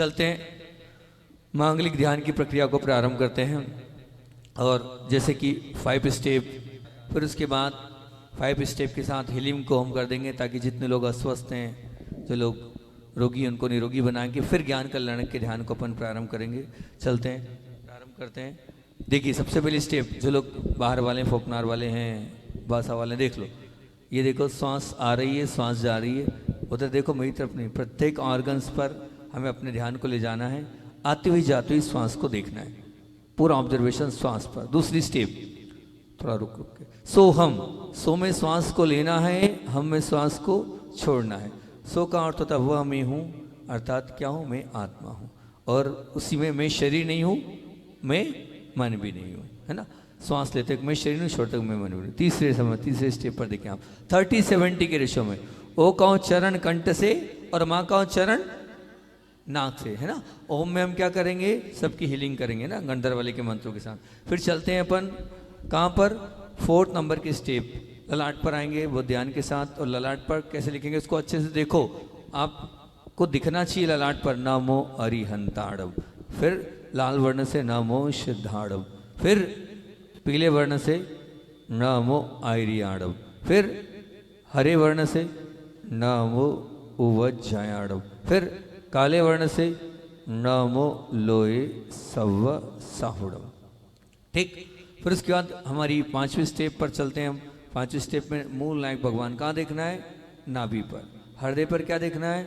चलते हैं, मांगलिक ध्यान की प्रक्रिया को प्रारंभ करते हैं। और जैसे कि 5 स्टेप, फिर उसके बाद 5 स्टेप के साथ हीलिंग को हम कर देंगे, ताकि जितने लोग अस्वस्थ हैं, जो लोग रोगी, उनको निरोगी बनाएंगे। फिर ज्ञान कल्याण के ध्यान को अपन प्रारंभ करेंगे। चलते हैं, प्रारंभ करते हैं। देखिए, सबसे पहली स्टेप, जो लोग बाहर वाले, फोकनार वाले हैं, बासा वाले, देख लो। ये देखो, सांस आ रही है, सांस जा रही है। उधर देखो, मेरी तरफ नहीं। प्रत्येक ऑर्गन्स पर हमें अपने ध्यान को ले जाना है। आती हुई जाती हुई श्वास को देखना है, पूरा ऑब्जर्वेशन श्वास पर। दूसरी स्टेप, थोड़ा रुक रुक के। सो हम, सो में श्वास को लेना है, हम में श्वास को छोड़ना है। सो का अर्थ होता है वह मैं हूँ, अर्थात क्या हूँ, मैं आत्मा हूँ। और उसी में मैं शरीर नहीं हूँ, मैं मन भी नहीं हूँ, है ना। श्वास लेते मैं शरीर नहीं, छोड़ते मैं मन भी नहीं। तीसरे स्टेप पर देखें आप, 30-70 के रेशो में। ओ का चरण कंठ से और माँ का चरण नाक से, है ना। ओम में हम क्या करेंगे, सबकी हीलिंग करेंगे ना, गंधर्व वाले के मंत्रों के साथ। फिर चलते हैं अपन कहाँ पर, 4 नंबर की स्टेप, ललाट पर आएंगे वो ध्यान के साथ। और ललाट पर कैसे लिखेंगे उसको अच्छे से देखो, आपको दिखना चाहिए ललाट पर, नमो अरिहंताड़व। फिर लाल वर्ण से नमो सिद्धाड़व, फिर पीले वर्ण से नमो आयरियाड़व, फिर हरे वर्ण से नमो उवज्जायाड़व, फिर काले वर्ण से नमो लोए सव्व साहुड़व। ठीक। फिर उसके बाद हमारी 5वीं स्टेप पर चलते हैं हम। 5वीं स्टेप में मूल नायक भगवान कहाँ देखना है, नाभि पर। हृदय पर क्या देखना है,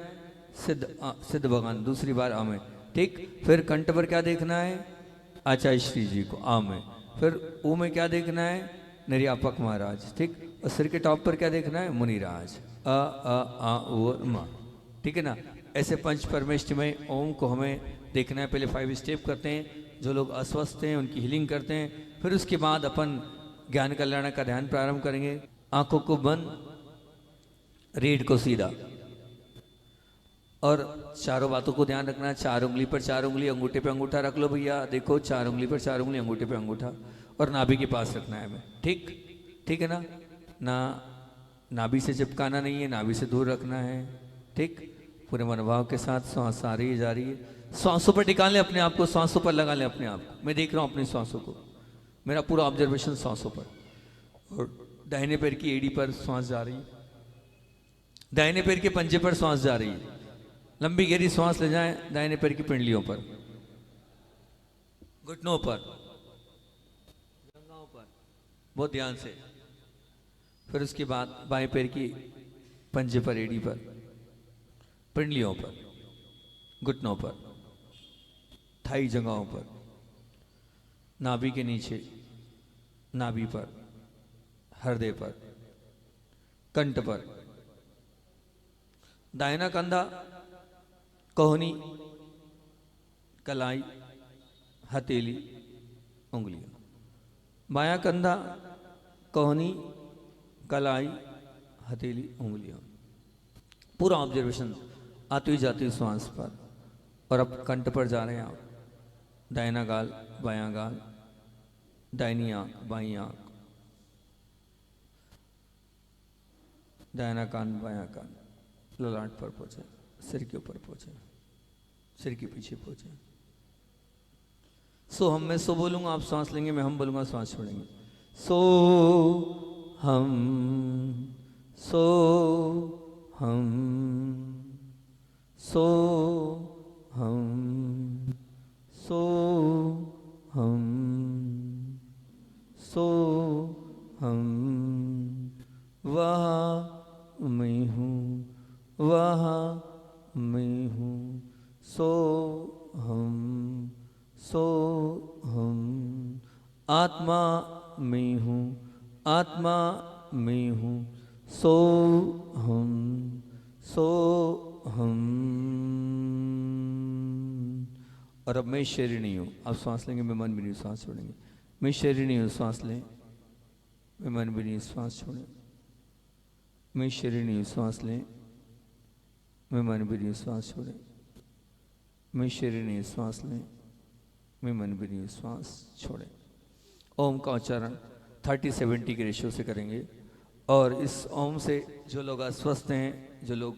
सिद्ध भगवान, दूसरी बार आमे। ठीक। फिर कंठ पर क्या देखना है, आचार्य श्री जी को, आमे। फिर ऊ में क्या देखना है, निर्यापक महाराज। ठीक। और सिर के टॉप पर क्या देखना है, मुनिराज, आ उ और मा। ठीक है ना। ऐसे पंच परमेष्ठ में ओम को हमें देखना है। पहले 5 स्टेप करते हैं, जो लोग अस्वस्थ हैं उनकी हीलिंग करते हैं। फिर उसके बाद अपन ज्ञान कल्याण का ध्यान प्रारंभ करेंगे। आंखों को बंद, रीढ़ को सीधा, और चारों बातों को ध्यान रखना है। 4 उंगली पर 4 उंगली, अंगूठे पे अंगूठा रख लो भैया, देखो 4 उंगली पर 4 उंगली, अंगूठे पे अंगूठा, और नाभि के पास रखना है हमें। ठीक, ठीक है ना। नाभि से चिपकाना नहीं है, नाभि से दूर रखना है। ठीक। पूरे मनोभाव के साथ सांस आ रही है, जा रही है। सांसों पर टिका लें अपने आप को, सांसों पर लगा लें अपने आप को। मैं देख रहा हूँ अपनी सांसों को, मेरा पूरा ऑब्जर्वेशन सांसों पर। और दाहिने पैर की एड़ी पर सांस जा रही है, दाहिने पैर के पंजे पर सांस जा रही है। लंबी गहरी सांस ले जाएं दाहिने पैर की पिंडलियों पर, घुटनों पर, जंघाओं पर, बहुत ध्यान से। फिर उसके बाद बाएं पैर की पंजे पर, एड़ी पर, पिंडलियों पर, घुटनों पर, थाई जगहों पर, नाभि के नीचे, नाभि पर, हृदय पर, कंठ पर, दाहिना कंधा, कोहनी, कलाई, हथेली, उंगलियां। बायां कंधा, कोहनी, कलाई, हथेली, उंगलियां। पूरा ऑब्जर्वेशन आती हुई जाती हुई श्वास पर। और अब कंठ पर जा रहे हैं आप। दाहिना गाल, बायां गाल, दाहिनी आंख, बाईं आंख, दाहिना कान, बायां कान, ललाट पर पहुंचे, सिर के ऊपर पहुंचे, सिर के पीछे पहुंचे। सो हम, मैं सो बोलूंगा, आप सांस लेंगे, मैं हम बोलूंगा, सांस छोड़ेंगे। सो हम, सो हम, सो हम, सो हम, सो हम, वहाँ मैं हूँ, वहाँ मैं हूँ। सो हम, सो हम, आत्मा मैं हूँ, आत्मा मैं हूँ। सो हम, सो हम। और अब मैं शरीर नहीं हूँ, आप सांस लेंगे, मैं मन भी नहीं, सांस छोड़ेंगे। मैं शरीर नहीं हूँ, सांस लें, मैं मन भी नहीं, श्वास छोड़ें। मैं शरीर नहीं हूँ, सांस लें, मैं मन भी नहीं, श्वास छोड़ें। मैं शरीर नहीं हूँ, सांस लें, मैं मन भी नहीं, श्वास छोड़ें। ओम का उच्चारण 30-70 के रेशियो से करेंगे। और इस ओम से जो लोग अस्वस्थ हैं, जो लोग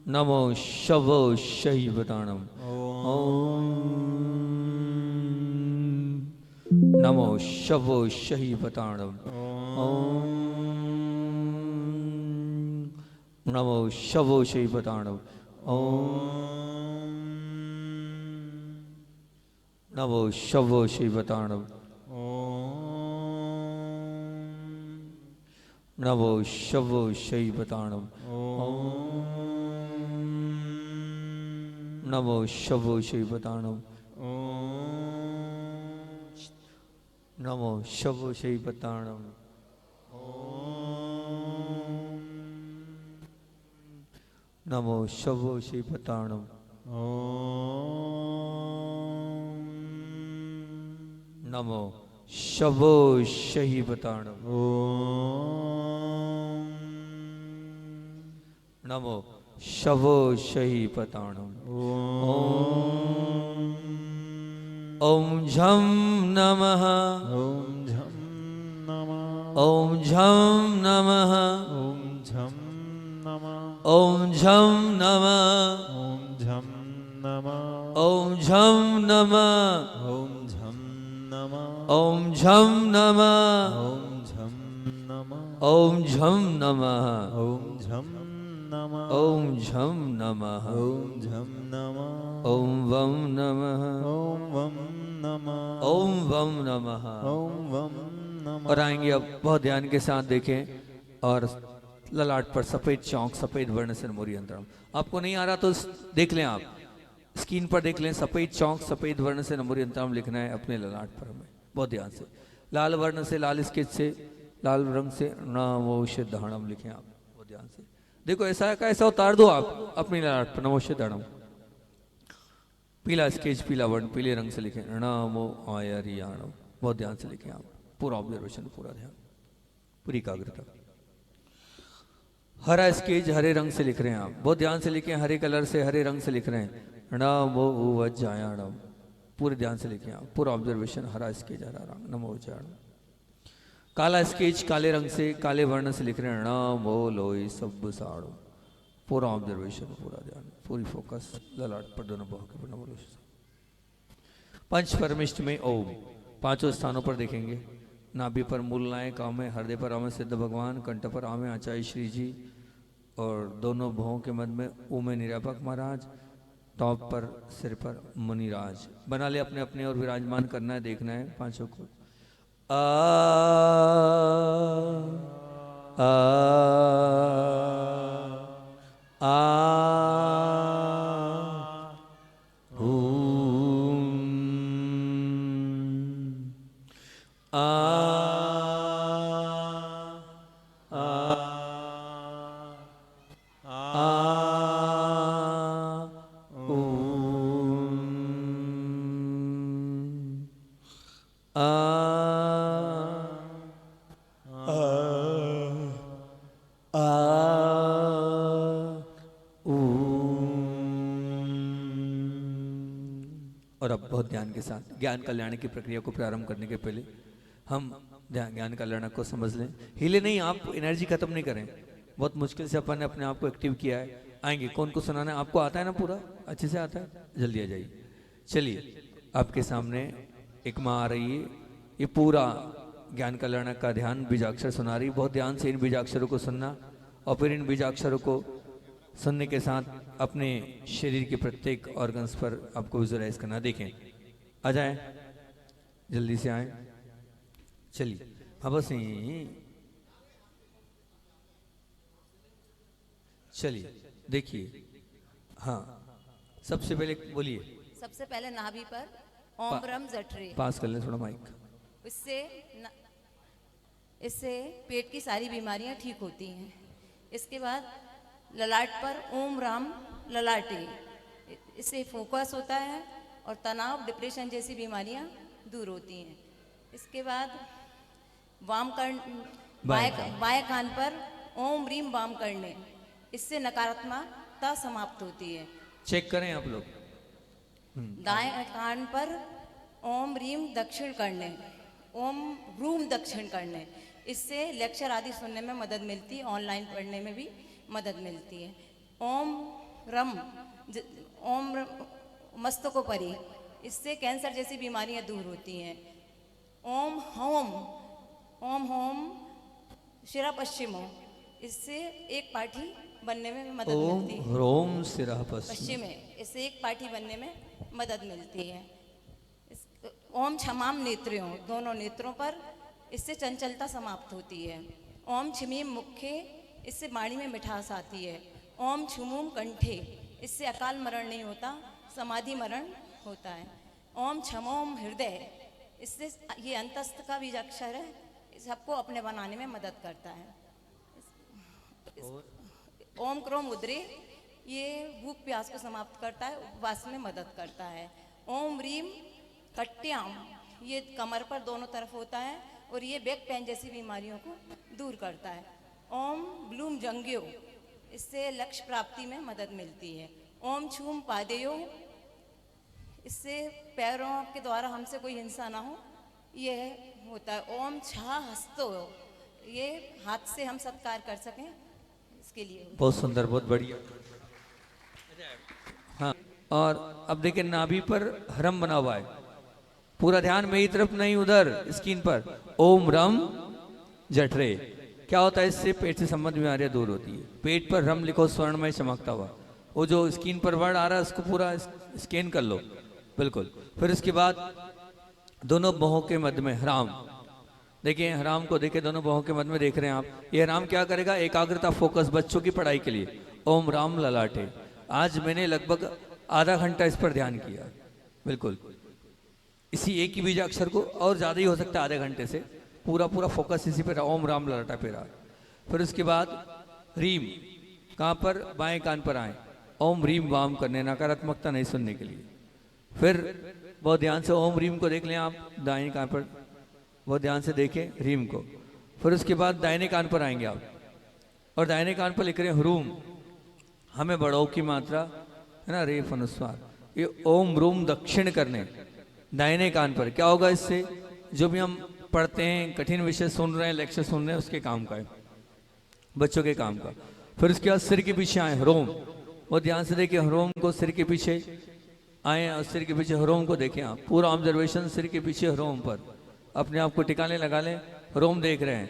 नमो शवो शैवताणम ओम नमो शवो शैवताणम ओम नमो शवो शैवताणम ओम नमो शवो शैवताणम नमो शवो शैवताणम नमो शवो शैवताणम नमो शवो शैवताणम नमो शवो शैवताणम नमो शवो शैवताणम नमो शवो शैवताणम ओम झम नमः ओम झम नमः ओम झम नमः ओम झम नमः ओम झम नमः ओम झम नमः ओम झम नमः ओम झम नमः ओम झम नमः ओम झम नमः ओम झम नमः ओम झम नमः ओम झम नमः ओम झम नमः ओम वम नमः ओम वम नमः ओम वम नमः। ओम वम नमः। और आएंगे अब बहुत ध्यान के साथ देखें और ललाट पर सफेद चौक सफेद वर्ण से नमोरी अंतरम। आपको नहीं आ रहा तो देख लें, आप स्क्रीन पर देख लें, सफेद चौक सफेद वर्ण से नमोरी अंतरम लिखना है अपने ललाट पर हमें बहुत ध्यान से। लाल वर्ण से लाल स्केच से लाल रंग से नमो सिद्धाणम लिखें आप बहुत ध्यान से। देखो ऐसा का ऐसा उतार दो आप अपनी ललाट पर नमो सिद्धाणम। पीला स्केच पीला वर्ण पीले रंग से लिखें नमो आयरियाणम बहुत ध्यान से लिखें आप। पूरा ऑब्जर्वेशन पूरा ध्यान पूरी एकाग्रता। हरा स्केच हरे रंग से लिख रहे हैं आप बहुत ध्यान से लिखें। हरे कलर से हरे रंग से लिख रहे हैं नमो वज्जायाणम पूरे ध्यान से लिखें आप। पूरा ऑब्जर्वेशन हरा स्केच हरा रंग नमो वज्जायाणम। काला स्केच काले रंग से काले वर्ण से लिख रहे हैं नमो लोई सब साड़ो पूरा ऑब्जर्वेशन पूरा ध्यान पूरी फोकस ललाट पर दोनों बाहों के नमो। पंच परमिष्ट में ओम पांचों स्थानों पर देखेंगे। नाभि पर मूलनायक आमे, हृदय पर आमे सिद्ध भगवान, कंठ पर आमे आचार्य श्री जी और दोनों भवों के मध्य में उमे निरापक महाराज, टॉप पर सिर पर मुनिराज। बना ले अपने अपने और विराजमान करना है देखना है पांचों को। आ आ आ और अब बहुत ध्यान के साथ ज्ञान कल्याण की प्रक्रिया को प्रारंभ करने के पहले हम ज्ञान कल्याण को समझ लें। हिले नहीं, आप एनर्जी खत्म नहीं करें। बहुत मुश्किल से अपन ने अपने आप को एक्टिव किया है। आएंगे कौन को सुनाना है आपको आता है ना, पूरा अच्छे से आता है, जल्दी आ जाइए। चलिए आपके सामने एक माँ आ रही है, ये पूरा ज्ञान कल्याण का ध्यान बीजाक्षर सुना रही। बहुत ध्यान से इन बीजाक्षरों को सुनना और फिर इन बीजाक्षरों को सुनने के साथ अपने शरीर के प्रत्येक ऑर्गन्स पर आपको विजुअलाइज करना। देखें आ जाए, जल्दी से आए। चलिए हाँ बस यहीं, चलिए देखिए। हाँ सबसे पहले बोलिए। सबसे पहले नाभि पर ओम ब्रह्म जठरे पास कर ले थोड़ा माइक। इससे पेट की सारी बीमारियां ठीक होती हैं। इसके बाद ललाट पर ओम राम ललाटे, इससे फोकस होता है और तनाव डिप्रेशन जैसी बीमारियां दूर होती हैं। इसके बाद वाम कर्ण बाएं कान पर ओम रीम वाम करने, इससे नकारात्मकता समाप्त होती है। चेक करें आप लोग। दाएं कान पर ओम रीम दक्षिण करने, ओम रूम दक्षिण करने, इससे लेक्चर आदि सुनने में मदद मिलती है, ऑनलाइन पढ़ने में भी मदद मिलती है। ओम रम ओम मस्तकोपरि, इससे कैंसर जैसी बीमारियां दूर होती हैं। ओम होम शिरा पश्चिमो, इससे एक पाठी बनने में मदद ओम मिलती है। ह्रोम सिरः पश्चिम। पश्चिम है, इससे एक पाठी बनने में मदद मिलती है। ओम क्षमाम नेत्रों, दोनों नेत्रों पर, इससे चंचलता समाप्त होती है। ओम क्षमीम मुखे, इससे वाणी में मिठास आती है। ओम छुमुम कंठे, इससे अकाल मरण नहीं होता, समाधि मरण होता है। ओम क्षमोम हृदय, इससे ये अंतस्थ का बीजाक्षर है, सबको अपने बनाने में मदद करता है। ओम क्रोम उदरे, ये भूख प्यास को समाप्त करता है, उपवास में मदद करता है। ओम रीम कट्याम, ये कमर पर दोनों तरफ होता है और ये बैक पेन जैसी बीमारियों को दूर करता है। ओम ब्लूम जंग्यो, इससे लक्ष्य प्राप्ति में मदद मिलती है। ओम छूम पादेयो, इससे पैरों के द्वारा हमसे कोई हिंसा ना हो, ये होता है। ओम छा हस्तो, ये हाथ से हम सत्कार कर सकें, इसके लिए। बहुत सुंदर, बहुत बढ़िया। हाँ, और अब देखिए नाभि पर हरम बना हुआ है, पूरा ध्यान मेरी तरफ नहीं, उधर स्क्रीन पर। ओम रम जठरे, क्या होता है, इससे पेट से संबंधित बीमारियां दूर होती है। पेट पर रम लिखो स्वर्ण में चमकता हुआ, वो जो स्क्रीन पर वर्ड आ रहा है उसको पूरा स्कैन कर लो, बिल्कुल। फिर उसके बाद दोनों बाहों के मध्य में हराम, देखिए हराम को देखिए, दोनों बाहों के मध्य में देख रहे हैं आप। ये हराम क्या करेगा, एकाग्रता, फोकस, बच्चों की पढ़ाई के लिए। ओम राम ललाटे, आज मैंने लगभग आधा घंटा इस पर ध्यान किया, बिल्कुल। इसी एक ही बीजाक्षर को, और ज़्यादा ही हो सकता है आधे घंटे से, पूरा फोकस इसी पे रहा, ओम राम ललाटा पे रहा। फिर उसके बाद रीम, कहाँ पर, बाएं कान पर आए, ओम रीम वाम करने, नकारात्मकता नहीं सुनने के लिए। फिर बहुत ध्यान से ओम रीम को देख लें आप, दाएं कान पर बहुत ध्यान से देखें रीम को। फिर उसके बाद दाहिने कान पर आएंगे आप, और दाहिने कान पर लिख रहे हैं हरूम, हमें बड़ों की मात्रा है ना, रेफ अनुस्वार। ये ओम रूम दक्षिण करने, दाहिने कान पर। क्या होगा इससे, जो भी हम पढ़ते हैं, कठिन विषय सुन रहे हैं, लेक्चर सुन रहे हैं, उसके काम का है, बच्चों के काम का। फिर उसके बाद सिर के पीछे आए ह्रोम, वो ध्यान से देखिए ह्रोम को, सिर के पीछे आए और सिर के पीछे ह्रोम को देखें आप, पूरा ऑब्जर्वेशन सिर के पीछे ह्रोम पर, अपने आप को टिकाने लगा लें। ह्रोम देख रहे हैं,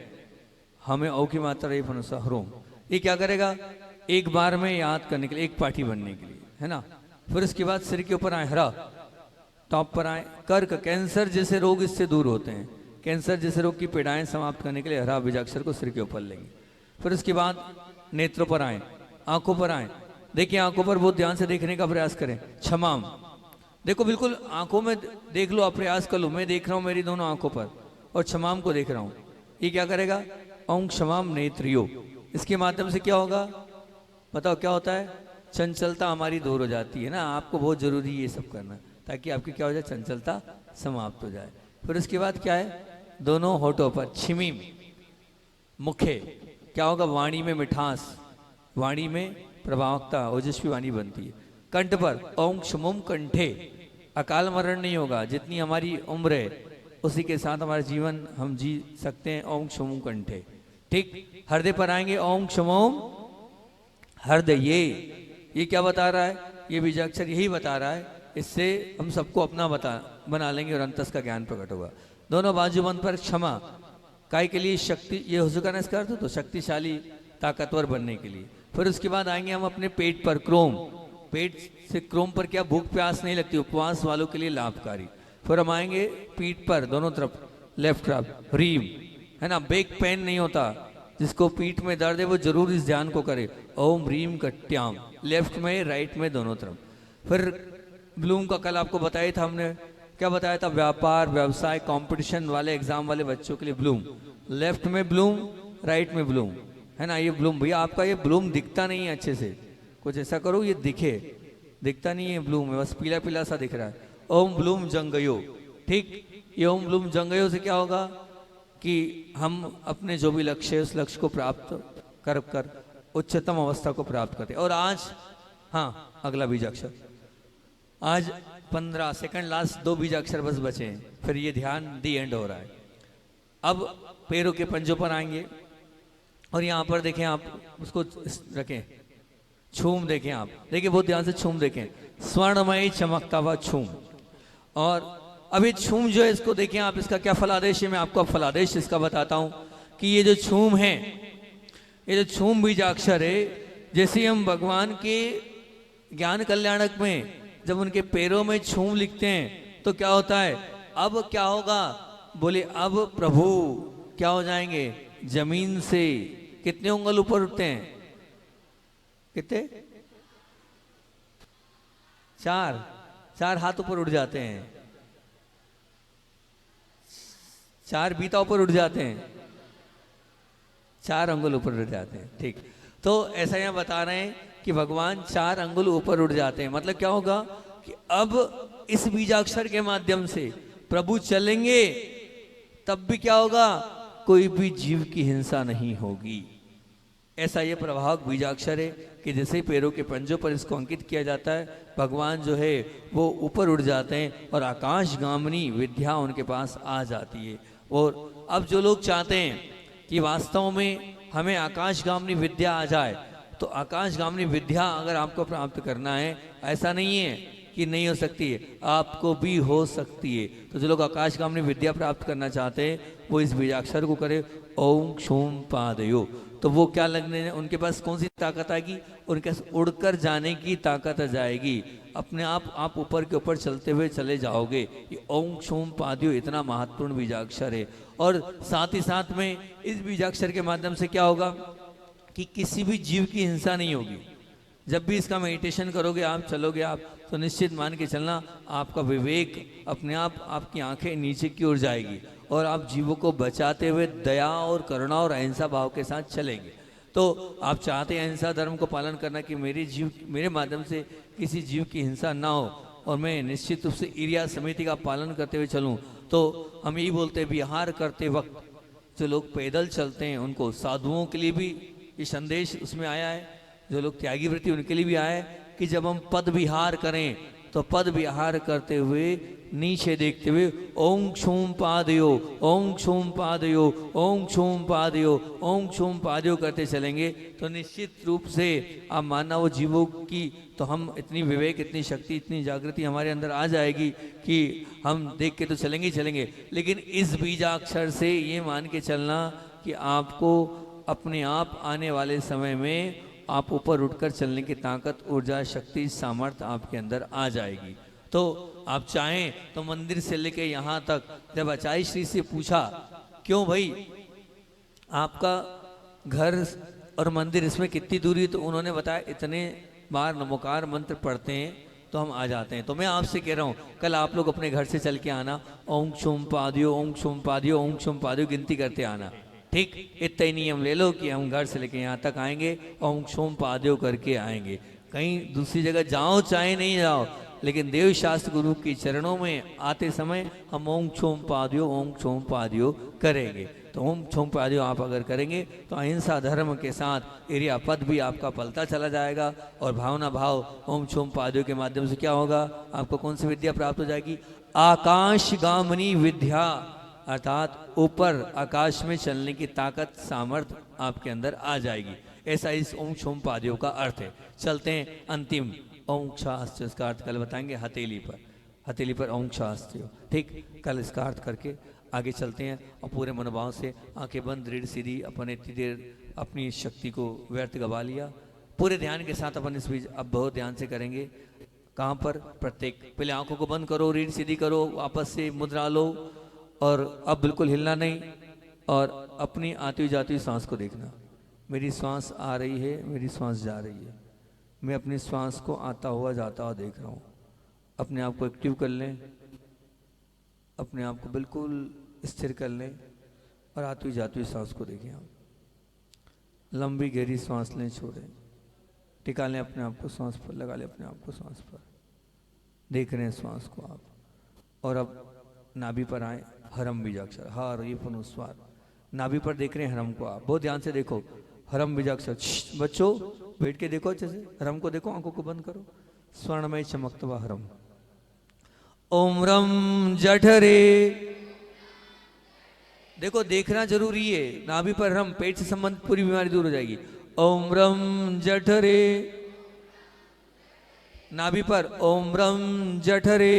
हमें औ की मात्रा रेफ अनुसार ह्रोम। ये क्या करेगा, एक बार में याद करने के लिए, एक पाठी बनने के लिए, है ना। फिर उसके बाद सिर के ऊपर आए हरा, टॉप पर आए कर्क, कैंसर जैसे रोग इससे दूर होते हैं, कैंसर जैसे रोग की पीड़ाएं समाप्त करने के लिए हरा बीजाक्षर को सिर के ऊपर लेंगे। फिर उसके बाद नेत्रों पर आए, आंखों पर आए, देखिए आंखों पर बहुत ध्यान से देखने का प्रयास करें। क्षमाम, देखो बिल्कुल आंखों में देख लो आप, प्रयास कर लो, मैं देख रहा हूँ मेरी दोनों आंखों पर, और क्षमाम को देख रहा हूँ। ये क्या करेगा, ओम क्षमाम नेत्रियो, इसके माध्यम से क्या होगा बताओ, क्या होता है, चंचलता हमारी दूर हो जाती है ना। आपको बहुत जरूरी है ये सब करना, ताकि आपकी क्या हो जाए, चंचलता समाप्त हो जाए। फिर उसके बाद क्या है, दोनों होठों पर छिमीम मुखे, क्या होगा, वाणी में मिठास, वाणी में प्रभावकता, ओजस्वी वाणी बनती है। कंठ पर ओम क्षमुम कंठे, अकाल मरण नहीं होगा, जितनी हमारी उम्र है उसी के साथ हमारा जीवन हम जी सकते हैं। ओम क्षमुम कंठे, ठीक। हृदय पर आएंगे, ओम क्षमुम हृदय, ये क्या बता रहा है, ये बीजाक्षर यही बता रहा है, इससे हम सबको अपना बना लेंगे और अंतस का ज्ञान प्रकट होगा। दोनों बाजूबंद पर क्षमा, काय के लिए, शक्ति, ये हो चुका ना इसका अर्थ, तो शक्तिशाली, ताकतवर बनने के लिए। फिर उसके बाद आएंगे हम अपने पेट पर, क्रोम, पेट से क्रोम पर क्या, भूख प्यास नहीं लगती, उपवास वालों के लिए लाभकारी। फिर हम आएंगे पीठ पर, दोनों तरफ, लेफ्ट तरफ रीम, है ना, बैक पेन नहीं होता, जिसको पीठ में दर्द है वो जरूर इस ध्यान को करे। ओम रीम कट्याम, लेफ्ट में राइट में दोनों तरफ। फिर ब्लूम का कल आपको बताया था हमने, क्या बताया था, व्यापार, व्यवसाय, कंपटीशन वाले, एग्जाम वाले बच्चों के लिए ब्लूम, लेफ्ट में ब्लूम, राइट में ब्लूम, है ना। ये ब्लूम, भैया आपका ये ब्लूम दिखता नहीं है अच्छे से, कुछ ऐसा करो ये दिखे, दिखता नहीं है ब्लूम में, बस पीला पीला सा दिख रहा है। ओम ब्लूम जंगयो, ठीक। ये ओम ब्लूम जंगयो से क्या होगा कि हम अपने जो भी लक्ष्य है उस लक्ष्य को प्राप्त कर उच्चतम अवस्था को प्राप्त करते। और आज, हाँ अगला बीजाक्षर, आज 15 सेकंड, लास्ट 2 बीजाक्षर बस बचे हैं, फिर ये ध्यान दी एंड हो रहा है। अब पैरों के पंजों पर आएंगे, और यहाँ पर देखें आप, उसको रखें, छूम देखें आप, देखिए बहुत ध्यान से छूम देखें, स्वर्णमय चमकता हुआ छूम। और अब ये छूम जो है इसको देखें आप, इसका क्या फलादेश है, मैं आपको अब फलादेश इसका बताता हूं कि ये जो छूम है, ये जो छूम बीजाक्षर है, जैसे हम भगवान के ज्ञान कल्याणक में जब उनके पैरों में छूम लिखते हैं तो क्या होता है, अब क्या होगा, बोले अब प्रभु क्या हो जाएंगे, जमीन से कितने उंगल ऊपर उठते हैं, कितने, चार हाथ ऊपर उठ जाते हैं, 4 बीता ऊपर उठ जाते हैं, 4 अंगुल ऊपर उठ जाते हैं। ठीक, तो ऐसा यहाँ बता रहे हैं कि भगवान 4 अंगुल ऊपर उठ जाते हैं। मतलब क्या होगा कि अब इस बीजाक्षर के माध्यम से प्रभु चलेंगे, तब भी क्या होगा, कोई भी जीव की हिंसा नहीं होगी। ऐसा ये प्रभावक बीजाक्षर है कि जैसे पैरों के पंजों पर इसको अंकित किया जाता है, भगवान जो है वो ऊपर उड़ जाते हैं और आकाशगामिनी विद्या उनके पास आ जाती है। और अब जो लोग चाहते हैं कि वास्तव में हमें आकाशगामिनी विद्या आ जाए, तो आकाशगामिनी विद्या अगर आपको प्राप्त करना है, ऐसा नहीं है कि नहीं हो सकती है, आपको भी हो सकती है। तो जो लोग आकाशगामिनी विद्या प्राप्त करना चाहते हैं वो इस बीजाक्षर को करे, ओम क्षूम पादयो। तो वो क्या लगने, उनके पास कौन सी ताकत आएगी, उनके पास उड़कर जाने की ताकत आ जाएगी, अपने आप ऊपर के ऊपर चलते हुए चले जाओगे। ये ओम क्षूम पादयो इतना महत्वपूर्ण बीजाक्षर है। और साथ ही साथ में इस बीजाक्षर के माध्यम से क्या होगा कि किसी भी जीव की हिंसा नहीं होगी। जब भी इसका मेडिटेशन करोगे आप, चलोगे आप, तो निश्चित मान के चलना आपका विवेक अपने आप, आपकी आंखें नीचे की ओर जाएगी और आप जीवों को बचाते हुए दया और करुणा और अहिंसा भाव के साथ चलेंगे। तो आप चाहते हैं अहिंसा धर्म को पालन करना कि मेरे माध्यम से किसी जीव की हिंसा ना हो और मैं निश्चित रूप से इरिया समिति का पालन करते हुए चलूँ। तो हम यही बोलते हैं, विहार करते वक्त जो लोग पैदल चलते हैं उनको, साधुओं के लिए भी ये संदेश उसमें आया है, जो लोग त्यागी वृत्ति उनके लिए भी आया है कि जब हम पद विहार करें तो पद विहार करते हुए नीचे देखते हुए ओम क्षूम पादयो, ओम क्षूम पादयो, ओम क्षूम पादयो, ओम क्षूम पादयो करते चलेंगे तो निश्चित रूप से आप मानना वो जीवों की, तो हम इतनी विवेक, इतनी शक्ति, इतनी जागृति हमारे अंदर आ जाएगी कि हम देख के तो चलेंगे ही चलेंगे। लेकिन इस बीजाक्षर से ये मान के चलना कि आपको अपने आप आने वाले समय में आप ऊपर उठकर चलने की ताकत, ऊर्जा, शक्ति, सामर्थ्य आपके अंदर आ जाएगी। तो आप चाहें तो मंदिर से लेके यहाँ तक, जब आचार्य श्री से पूछा क्यों भाई आपका घर और मंदिर इसमें कितनी दूरी, तो उन्होंने बताया इतने बार नमोकार मंत्र पढ़ते हैं तो हम आ जाते हैं। तो मैं आपसे कह रहा हूँ कल आप लोग अपने घर से चल के आना, ओम क्षुम पादियो, ओम क्षुम पादियो, ओम क्षुम पादियो गिनती करते आना। ठीक, इतना ही नियम ले लो कि हम घर से लेके यहाँ तक आएंगे, ओम क्षुम पादियो करके आएंगे। कहीं दूसरी जगह जाओ चाहे नहीं जाओ, लेकिन देव शास्त्र गुरु के चरणों में आते समय हम ओम क्षोम पादियो, ओम क्षोम पादियो करेंगे। तो ओम क्षोम पादियो आप अगर करेंगे तो अहिंसा धर्म के साथ एरिया पद भी आपका पलता चला जाएगा और भावना भाव ओम क्षोम पादियो के माध्यम से क्या होगा, आपको कौन सी विद्या प्राप्त हो जाएगी, आकाशगामिनी विद्या, अर्थात ऊपर आकाश में चलने की ताकत, सामर्थ्य आपके अंदर आ जाएगी। ऐसा इस ओम क्षोम पादियो का अर्थ है। चलते हैं अंतिम ओम शास्त्र, इसका अर्थ कल बताएंगे हथेली पर ओम शास्त्र। ठीक, कल इसका अर्थ करके आगे चलते हैं और पूरे मनोभाव से आंखें बंद, रीढ़ सीधी, अपने इतनी देर अपनी शक्ति को व्यर्थ गवा लिया। पूरे ध्यान के साथ अपन इस बीच अब बहुत ध्यान से करेंगे। कहाँ पर, प्रत्येक, पहले आंखों को बंद करो, रीढ़ सीधी करो, वापस से मुद्रा लो और अब बिल्कुल हिलना नहीं और अपनी आती हुई जाती हुई सांस को देखना। मेरी श्वास आ रही है, मेरी श्वास जा रही है, मैं अपनी श्वास को आता हुआ जाता हुआ देख रहा हूँ। अपने आप को एक्टिव कर लें, अपने आप को बिल्कुल स्थिर कर लें और आती हुई जाती हुई सांस को देखें। आप लंबी गहरी सांस लें, छोड़ें, टिका लें अपने आप को सांस पर, लगा लें अपने आप को सांस पर, देख रहे हैं श्वास को आप। और अब नाभि पर आए, हरम बीजाक्षर, हर ये अनुस्वार, नाभि पर देख रहे हैं हरम को आप, बहुत ध्यान से देखो, हरम बीजाक्षर। बच्चों बैठ के देखो अच्छे से, हरम को देखो, आंखों को बंद करो, स्वर्णमय चमकता हुआ हरम। ओम रम जठरे, देखो देखना जरूरी है, नाभि पर हरम, पेट से संबंधित पूरी बीमारी दूर हो जाएगी। ओम रम जठरे नाभि पर ओम रम जठरे,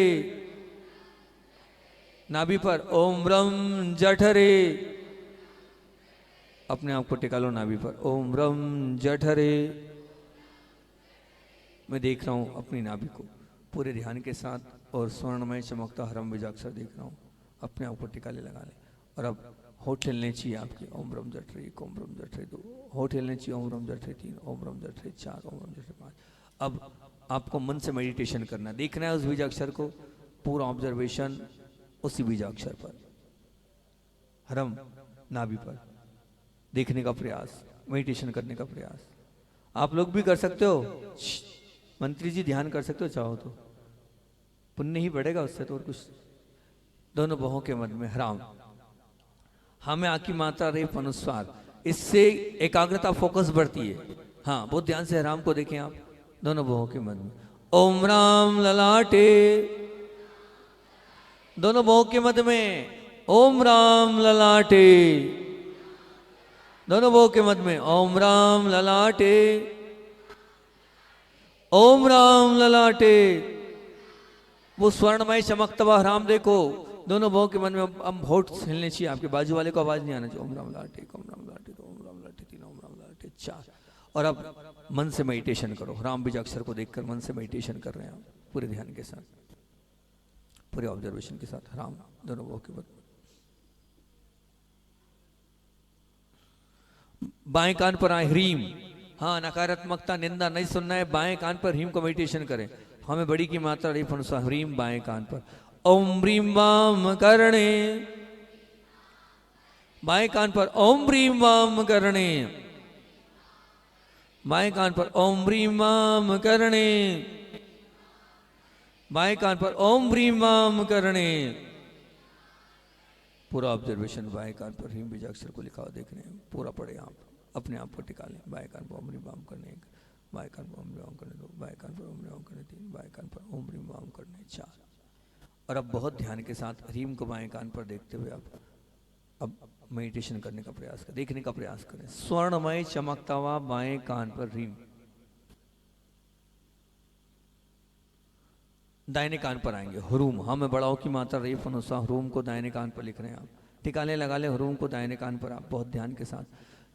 नाभि पर ओम रम जठरे, अपने आप को टिका लो नाभि पर ओम रम जठरे। मैं देख रहा हूं अपनी नाभि को पूरे ध्यान के साथ और स्वर्णमय चमकता हरम बीजाक्षर देख रहा हूं। अपने आप को टिकाले लगा ले और अब होठ हिलने चाहिए आपके। ओम रम जठरे 1, ओम रम जठरे 2, होठ हिलने चाहिए। ओम रम जठरे 3, ओम रम जठरे 4, ओम रम जठरे 5। अब आपको मन से मेडिटेशन करना, देखना है उस बीजाक्षर को, पूरा ऑब्जर्वेशन उसी बीजाक्षर पर, हरम नाभि पर देखने का प्रयास, मेडिटेशन करने का प्रयास। आप लोग भी कर सकते हो, मंत्री जी ध्यान कर सकते हो चाहो तो, पुण्य ही बढ़ेगा उससे तो और कुछ। दोनों बाहों के मध्य में हराम, हमें आकी मात्रा रेप अनुस्वार, इससे एकाग्रता फोकस बढ़ती है। हाँ बहुत ध्यान से हराम को देखें आप, दोनों बाहों के मध्य में। ओम राम ललाटे, दोनों बाहों के मध्य में ओम राम ललाटे, दोनों बाहों के मध्य में ओम राम ललाटे, ओम राम ललाटे। वो स्वर्णमय चमकता हुआ हराम देखो, दोनों बाहों के मन में अब होठ हिलने चाहिए आपके, बाजू वाले को आवाज नहीं आना चाहिए। ओम राम लाटे, ओम राम लाटे 2, ओम राम लाटे 3, ओम राम लाटे 4। और अब मन से मेडिटेशन करो, राम बीजाक्षर को देखकर मन से मेडिटेशन कर रहे हैं आप पूरे ध्यान के साथ, पूरे ऑब्जर्वेशन के साथ। राम दोनों बाहों के बाद बाएं कान पर आए ह्रीम। हाँ नकारात्मकता निंदा नहीं सुनना है, बाएं कान पर ह्रीम को मेडिटेशन करें। हमें बड़ी की मात्रा रेफ अनुसार ह्रीम बाएं कान पर। ओम ह्रीम वाम करणे, बाएं कान पर ओम ह्रीम वाम करणे, बाएं कान पर ओम ह्रीम वाम करणे, बाएं कान पर ओम ह्रीम वाम करणे। पूरा ऑब्जर्वेशन बाएं कान पर ह्रीम बीजाक्षर को लिखा हुआ देख रहे हैं, पूरा पढ़े आप, अपने आप को टिका लें। बाएं कान पर ओम ह्रीम वाम करने 1, बाएं कान पर ओम ह्रीम वाम करने 2, बाएं कान पर ओम ह्रीम वाम करने 3, बाएं कान पर ओम ह्रीम वाम करने 4। और अब बहुत ध्यान के साथ ह्रीम को बाएं कान पर देखते हुए आप अब मेडिटेशन करने का प्रयास करें, देखने का प्रयास करें। स्वर्णमय चमकता हुआ बाएं कान पर ह्रीम, दाहिने कान पर आएंगे हुरूम। हमें बड़ाओं की मात्रा रेफ अनुसार हुरूम को दाहिने कान पर लिख रहे हैं आप, टिकाले लगा ले हुरूम को दाहिने कान पर आप बहुत ध्यान के साथ।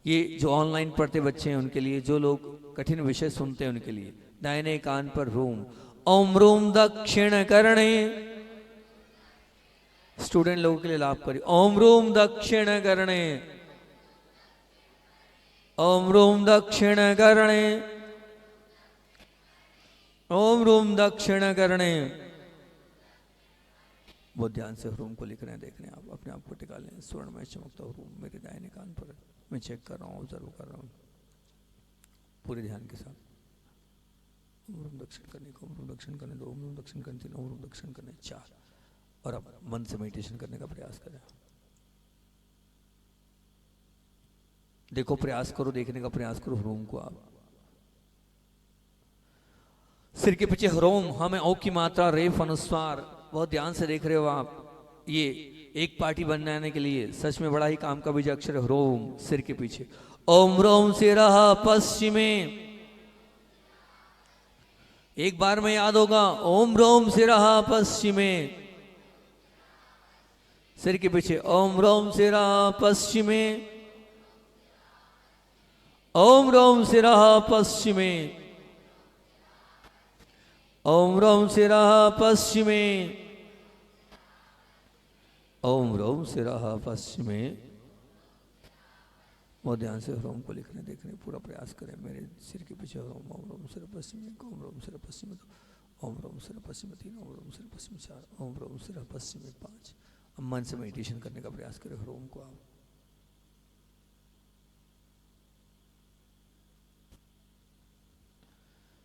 ये जो ऑनलाइन पढ़ते बच्चे हैं उनके लिए, जो लोग कठिन विषय सुनते हैं उनके लिए, दाहिने कान पर रूम। ओम रूम दक्षिण करणे, स्टूडेंट लोगों के लिए लाभ करिए। ओम रूम दक्षिण करणे, ओम रूम दक्षिण करणे, ओम रूम दक्षिण करणे। बहुत ध्यान से रूम को लिख रहे हैं, देख रहे हैं आप, अपने आप को टिका लें। स्वर्णमय चमकता रूम मेरे दाहिने कान पर, मैं चेक कर रहा हूँ, ऑब्जर्व कर रहा हूँ पूरे ध्यान के साथ। ओम रूम दक्षिण करने को, ओम रूम दक्षिण करने 2, ओम रूम दक्षिण करने 3, ओम रूम दक्षिण करने 4। और अब मन से मेडिटेशन करने का प्रयास करें। देखो प्रयास करो, देखने का प्रयास करो रूम को आप। सिर के पीछे ह्रोम, हमें ओ की मात्रा रेफ अनुस्वार बहुत ध्यान से देख रहे हो आप। ये एक पार्टी बनाने के लिए सच में बड़ा ही काम का बीजाक्षर है ह्रोम, सिर के पीछे। ओम रोम सिरः पश्चिमे, एक बार में याद होगा। ओम रोम सिरः पश्चिमे, सिर के पीछे ओम रोम सिरः पश्चिमे, ओम रोम सिरः पश्चिमे, ओम रोम सिरः पश्चिमे, ओम रोम सिरः पश्चिमे। बहुत ध्यान से रोम को लिखने देखने पूरा प्रयास करें। मेरे सिर के पीछे ओम ओम रोम सिर पश्चिमे, ओम रोम सिर पश्चिमे 2, ओम रोम सिर पश्चिमे 3, ओम रोम सिर पश्चिमे 4, ओम रोम सिर पश्चिमे 5। अब मन से मेडिटेशन करने का प्रयास करें रोम को आप।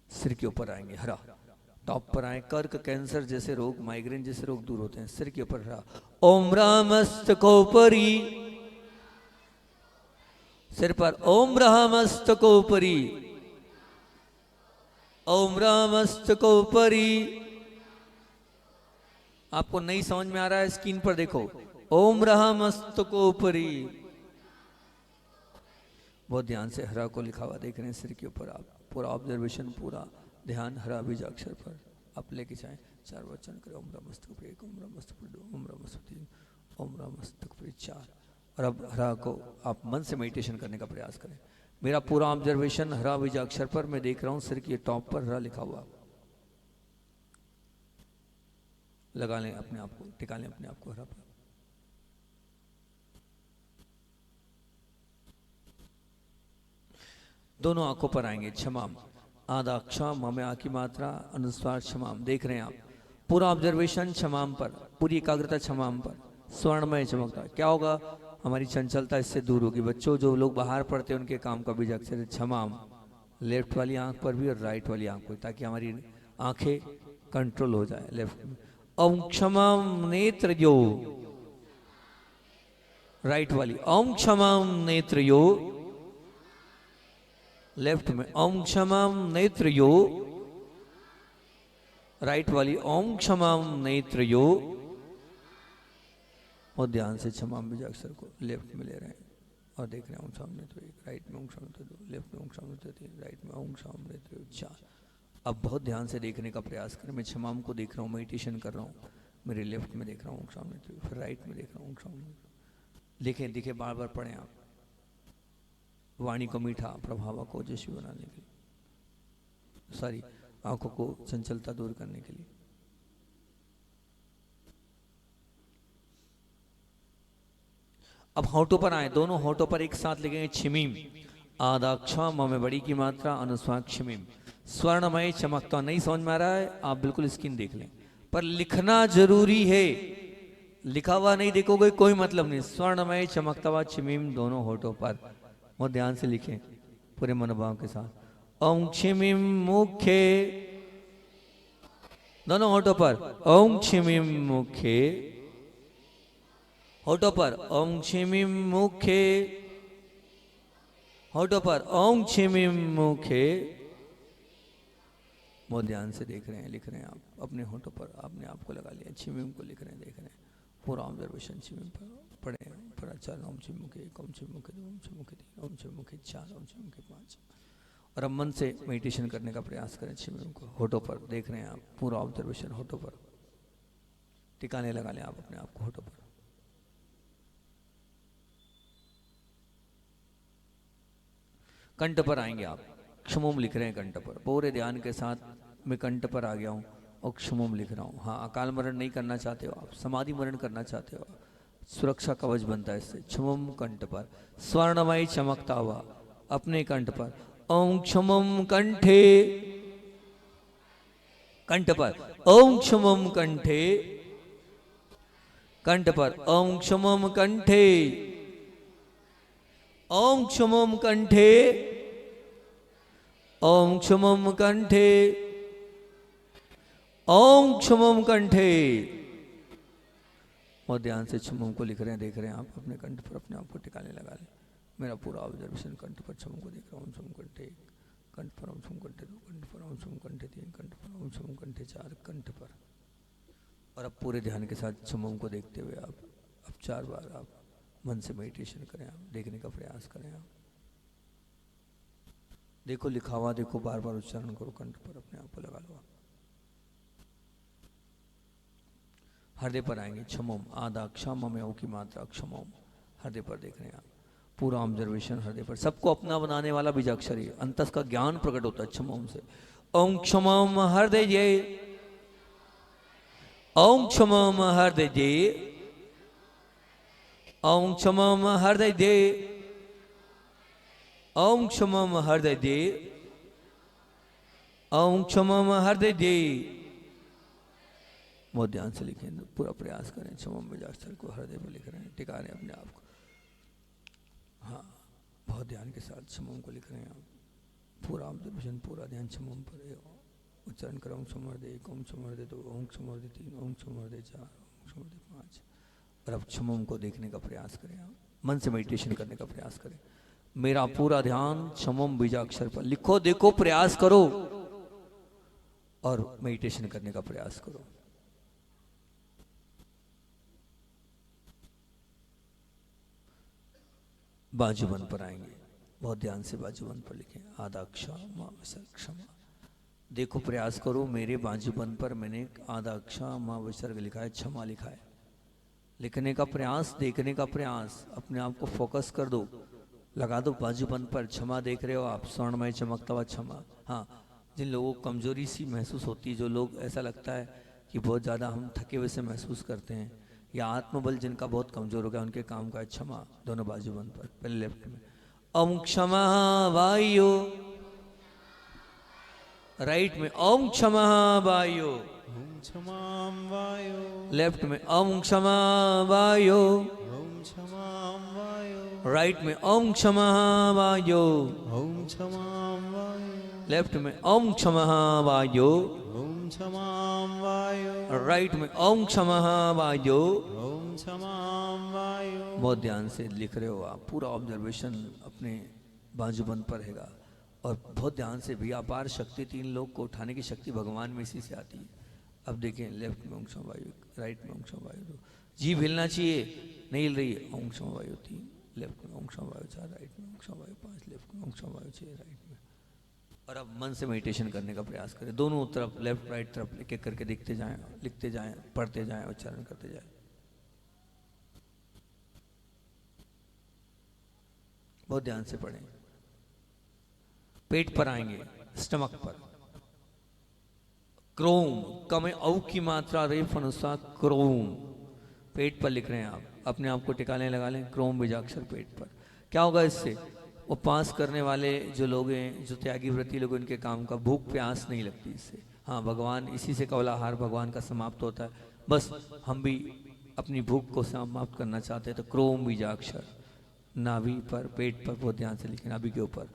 सिर के ऊपर आएंगे हरा, टॉप पर आए। कर्क कैंसर जैसे रोग, माइग्रेन जैसे रोग दूर होते हैं। सिर के ऊपर हरा। ओम रामस्तकोपरि, सिर पर ओम रामस्तकोपरि, ओम रामस्तकोपरि। आपको नहीं समझ में आ रहा है, स्क्रीन पर देखो। ओम रामस्तकोपरि। बहुत ध्यान से हरा को लिखा हुआ देख रहे हैं सिर के ऊपर आप। पूरा ऑब्जर्वेशन, पूरा ध्यान हरा बीजाक्षर पर आप लेके जाएं। 4 वचन करें। ओम ब्रह्मस्तक पर 1, ओम ब्रह्मस्तक पर 2, ओम ब्रह्मस्तक पर 3, ओम ब्रह्मस्तक पर 4। और अब हरा को आप मन से मेडिटेशन करने का प्रयास करें। मेरा पूरा ऑब्जर्वेशन हरा बीजाक्षर पर मैं देख रहा हूं। सिर के टॉप पर हरा लिखा हुआ लगा लें अपने आप को, टिका लें अपने आप को हरा पर। दोनों आंखों पर आएंगे। क्षमाम आधा क्षम हमें आ की मात्रा अनुस्वार क्षमाम देख रहे हैं आप। पूरा ऑब्जर्वेशन क्षमाम पर, पूरी एकाग्रता क्षमाम पर। स्वर्णमय चमकता क्या होगा? हमारी चंचलता इससे दूर होगी। बच्चों जो लोग बाहर पढ़ते हैं उनके काम का बीजाक्षर है क्षमाम। लेफ्ट वाली आंख पर भी और राइट वाली आंख पर, ताकि हमारी आंखें कंट्रोल हो जाए लेफ्ट में। ओम क्षमाम नेत्रयो, राइट वाली। ओम क्षमाम नेत्रयो, लेफ्ट में। ओम क्षमाम नेत्रयो, राइट वाली। ओम क्षमाम नेत्रयो। और ध्यान से क्षमाम बीजाक्षर को लेफ्ट में ले रहे हैं और देख रहे हैं। ओम क्षमाम नेत्रयो 1, राइट में ओम क्षमाम नेत्रयो 2, लेफ्ट में ओम क्षमाम नेत्रयो 3, राइट में ओम क्षमाम नेत्रयो 4। अब बहुत ध्यान से देखने का प्रयास करें। मैं क्षमाम को देख रहा हूँ, मेडिटेशन कर रहा हूँ। मेरे लेफ्ट में देख रहा हूँ ओम क्षमाम नेत्रयो, फिर राइट में देख रहा हूँ ओम क्षमाम नेत्रयो। लिखें, दिखे, बार बार पढ़ें आप। वाणी को मीठा, प्रभाव को ओजस्वी बनाने के लिए, सारी आंखों को चंचलता दूर करने के लिए। अब होठों पर आए। दोनों होठों पर एक साथ लिखेंगे छिमीम। आधा क्षम में बड़ी की मात्रा अनुस्वार छिमीम। स्वर्णमय चमकता। नहीं समझ में आ रहा है आप बिल्कुल स्क्रीन देख लें, पर लिखना जरूरी है। लिखा हुआ नहीं देखोगे कोई मतलब नहीं। स्वर्णमय चमकता हुआ छिमीम दोनों होठों पर। बहुत ध्यान से लिखें पूरे मनोभाव के साथ। ओम छिमीम मुखे, दोनों होठों पर। ओम छिमीम मुखे, होठों पर। ओम छिमीम मुखे, होठों पर। ओम छिमीम मुखे। बहुत ध्यान से देख रहे हैं, लिख रहे हैं आप अपने होठों पर। आपने आपको लगा लिया, छिमीम को लिख रहे हैं, देख रहे हैं। पूरा ऑब्जर्वेशन छिमीम पर पढ़े। पढ़ा 4, ओम छिम मुखे 1, ओम छिम मुखे 2, ओम छिम मुखे 3, ओम छिम मुखे 4, ओम छिम मुखे 5। और अब मन से मेडिटेशन करने का प्रयास करें। छिमीम को होठों पर देख रहे हैं आप। पूरा ऑब्जर्वेशन होठों पर। टिकाने लगा लें आप अपने आप को होठों पर। कंठ पर आएंगे आप। क्षमोम लिख रहे हैं कंठ पर। पूरे ध्यान के साथ मैं कंठ पर आ गया हूँ और क्षमोम लिख रहा हूँ। हाँ, अकाल मरण नहीं करना चाहते हो आप, समाधि मरण करना चाहते हो, सुरक्षा कवच बनता है इससे। क्षमम कंठ पर। स्वर्णमय चमकता हुआ अपने कंठ पर। ओम क्षमम कंठे, कंठ पर। ओम क्षमम कंठे, कंठ पर। ओम क्षमम कंठे, ओम क्षमम कंठे, ओम क्षमम कंठे, ओम क्षमम कंठे। और ध्यान से क्षमम को लिख रहे हैं, देख रहे हैं आप अपने कंठ पर। अपने आप को टिकाने लगा लें। मेरा पूरा ऑब्जर्वेशन कंठ पर। क्षमम को देख रहा हूँ। ओम क्षमम कंठे 1, कंठ पर। ओम क्षमम कंठे 2, कंठ पर। ओम क्षमम कंठे 3, कंठ पर। ओम क्षमम कंठे 4, कंठ पर। और अब पूरे ध्यान के साथ क्षमम को देखते हुए आप अब 4 बार आप मन से मेडिटेशन करें। आप देखने का प्रयास करें। आप देखो, लिखा हुआ देखो, बार बार उच्चारण करो कंठ पर। अपने आप को लगा लो। हृदय पर आएंगे। क्षमोम आधा क्षम में ओ की मात्रा क्षमोम। हृदय पर देख रहे हैं आप। पूरा ऑब्जर्वेशन हृदय पर। सबको अपना बनाने वाला बीजाक्षर ही अंतस का ज्ञान प्रकट होता है क्षमोम से। ओम क्षमोम हृदय, ओम क्षमोम हृदय, ओम क्षमम हृदय, ओम क्षमम हृदय, ओम क्षमम हृदय। बहुत ध्यान से लिखें, पूरा प्रयास करें। क्षमम बीजाक्षर को हृदय पर लिख रहे हैं, टिका रहे हैं अपने आप को। हाँ, बहुत ध्यान के साथ क्षमम को लिख रहे हैं आप। पूरा ऑब्जर्वेशन, पूरा ध्यान क्षमम पर। उच्चारण करो। ओम क्षम हृदय 1, ओम क्षम हृदय 2, ओम क्षम हृदय 3, ओम क्षम हृदय 4, ओम क्षम हृदय 5। और अब क्षमम को देखने का प्रयास करें आप। मन से मेडिटेशन करने का प्रयास करें। मेरा पूरा ध्यान क्षमम बीजाक्षर पर। लिखो, देखो, प्रयास करो और मेडिटेशन करने का प्रयास करो। बाजूबंद पर आएंगे। बहुत ध्यान से बाजूबंद पर लिखें। आधा क्षमा, क्षमा। देखो प्रयास करो, मेरे बाजूबंद पर मैंने आधा क्षमा विसर्ग लिखा है, क्षमा लिखा है। लिखने का प्रयास, देखने का प्रयास, अपने आप को फोकस कर दो, लगा दो बाजूबंद पर। क्षमा देख रहे हो आप, स्वर्णमय चमकता हुआ क्षमा। हाँ, जिन लोगों को कमजोरी सी महसूस होती है, जो लोग ऐसा लगता है कि बहुत ज़्यादा हम थके हुए से महसूस करते हैं, या आत्मबल जिनका बहुत कमजोर हो गया, उनके काम का है क्षमा। दोनों बाजूबंद पर, पहले लेफ्ट में ओम क्षमा वायु, राइट में ओम क्षमा वायु, ॐ क्षमां वायो लेफ्ट में ओम क्षमा वायु, ॐ क्षमां वायो राइट में ओम क्षमा वायु, ॐ क्षमां वायो लेफ्ट में ओम क्षमा वायु, ॐ क्षमां वायो राइट में ओम क्षमा वायु। ॐ क्षमां वायो। बहुत ध्यान से लिख रहे हो आप, पूरा ऑब्जर्वेशन अपने बाजूबंद पर रहेगा। और बहुत ध्यान से भी, अपार शक्ति, 3 लोग को उठाने की शक्ति भगवान में इसी से आती है। अब देखें, लेफ्ट में ओम क्षमा वायु, राइट में ओम क्षमा वायु 2, जीभ हिलना चाहिए, नहीं हिल रही है। ओम क्षमा वायु 3, लेफ्ट में ओम क्षमा वायु 4, राइट में ओम क्षमा वायु 5, लेफ्ट में ओम क्षमा वायु 6, राइट में। और अब मन से मेडिटेशन करने का प्रयास करें, दोनों तरफ, लेफ्ट राइट तरफ एक एक करके देखते जाएं, लिखते जाएं, पढ़ते जाएं, उच्चारण करते जाएं। बहुत ध्यान से पढ़ें। पेट पर आएंगे, स्टमक पर। क्रोम, कम औ की मात्रा रेफ अनुसार क्रोम, पेट पर लिख रहे हैं आप। अपने आप को टिकाने लगा लें, क्रोम बीजाक्षर पेट पर। क्या होगा इससे? उपवास करने वाले जो लोग हैं, जो त्यागी व्रती लोग, उनके काम का भूख प्यास नहीं लगती इससे। हाँ, भगवान इसी से कवलाहार भगवान का समाप्त होता है। बस हम भी अपनी भूख को समाप्त करना चाहते हैं, तो क्रोम बीजाक्षर नाभि पर, पेट पर बहुत ध्यान से लिखें, नाभि के ऊपर।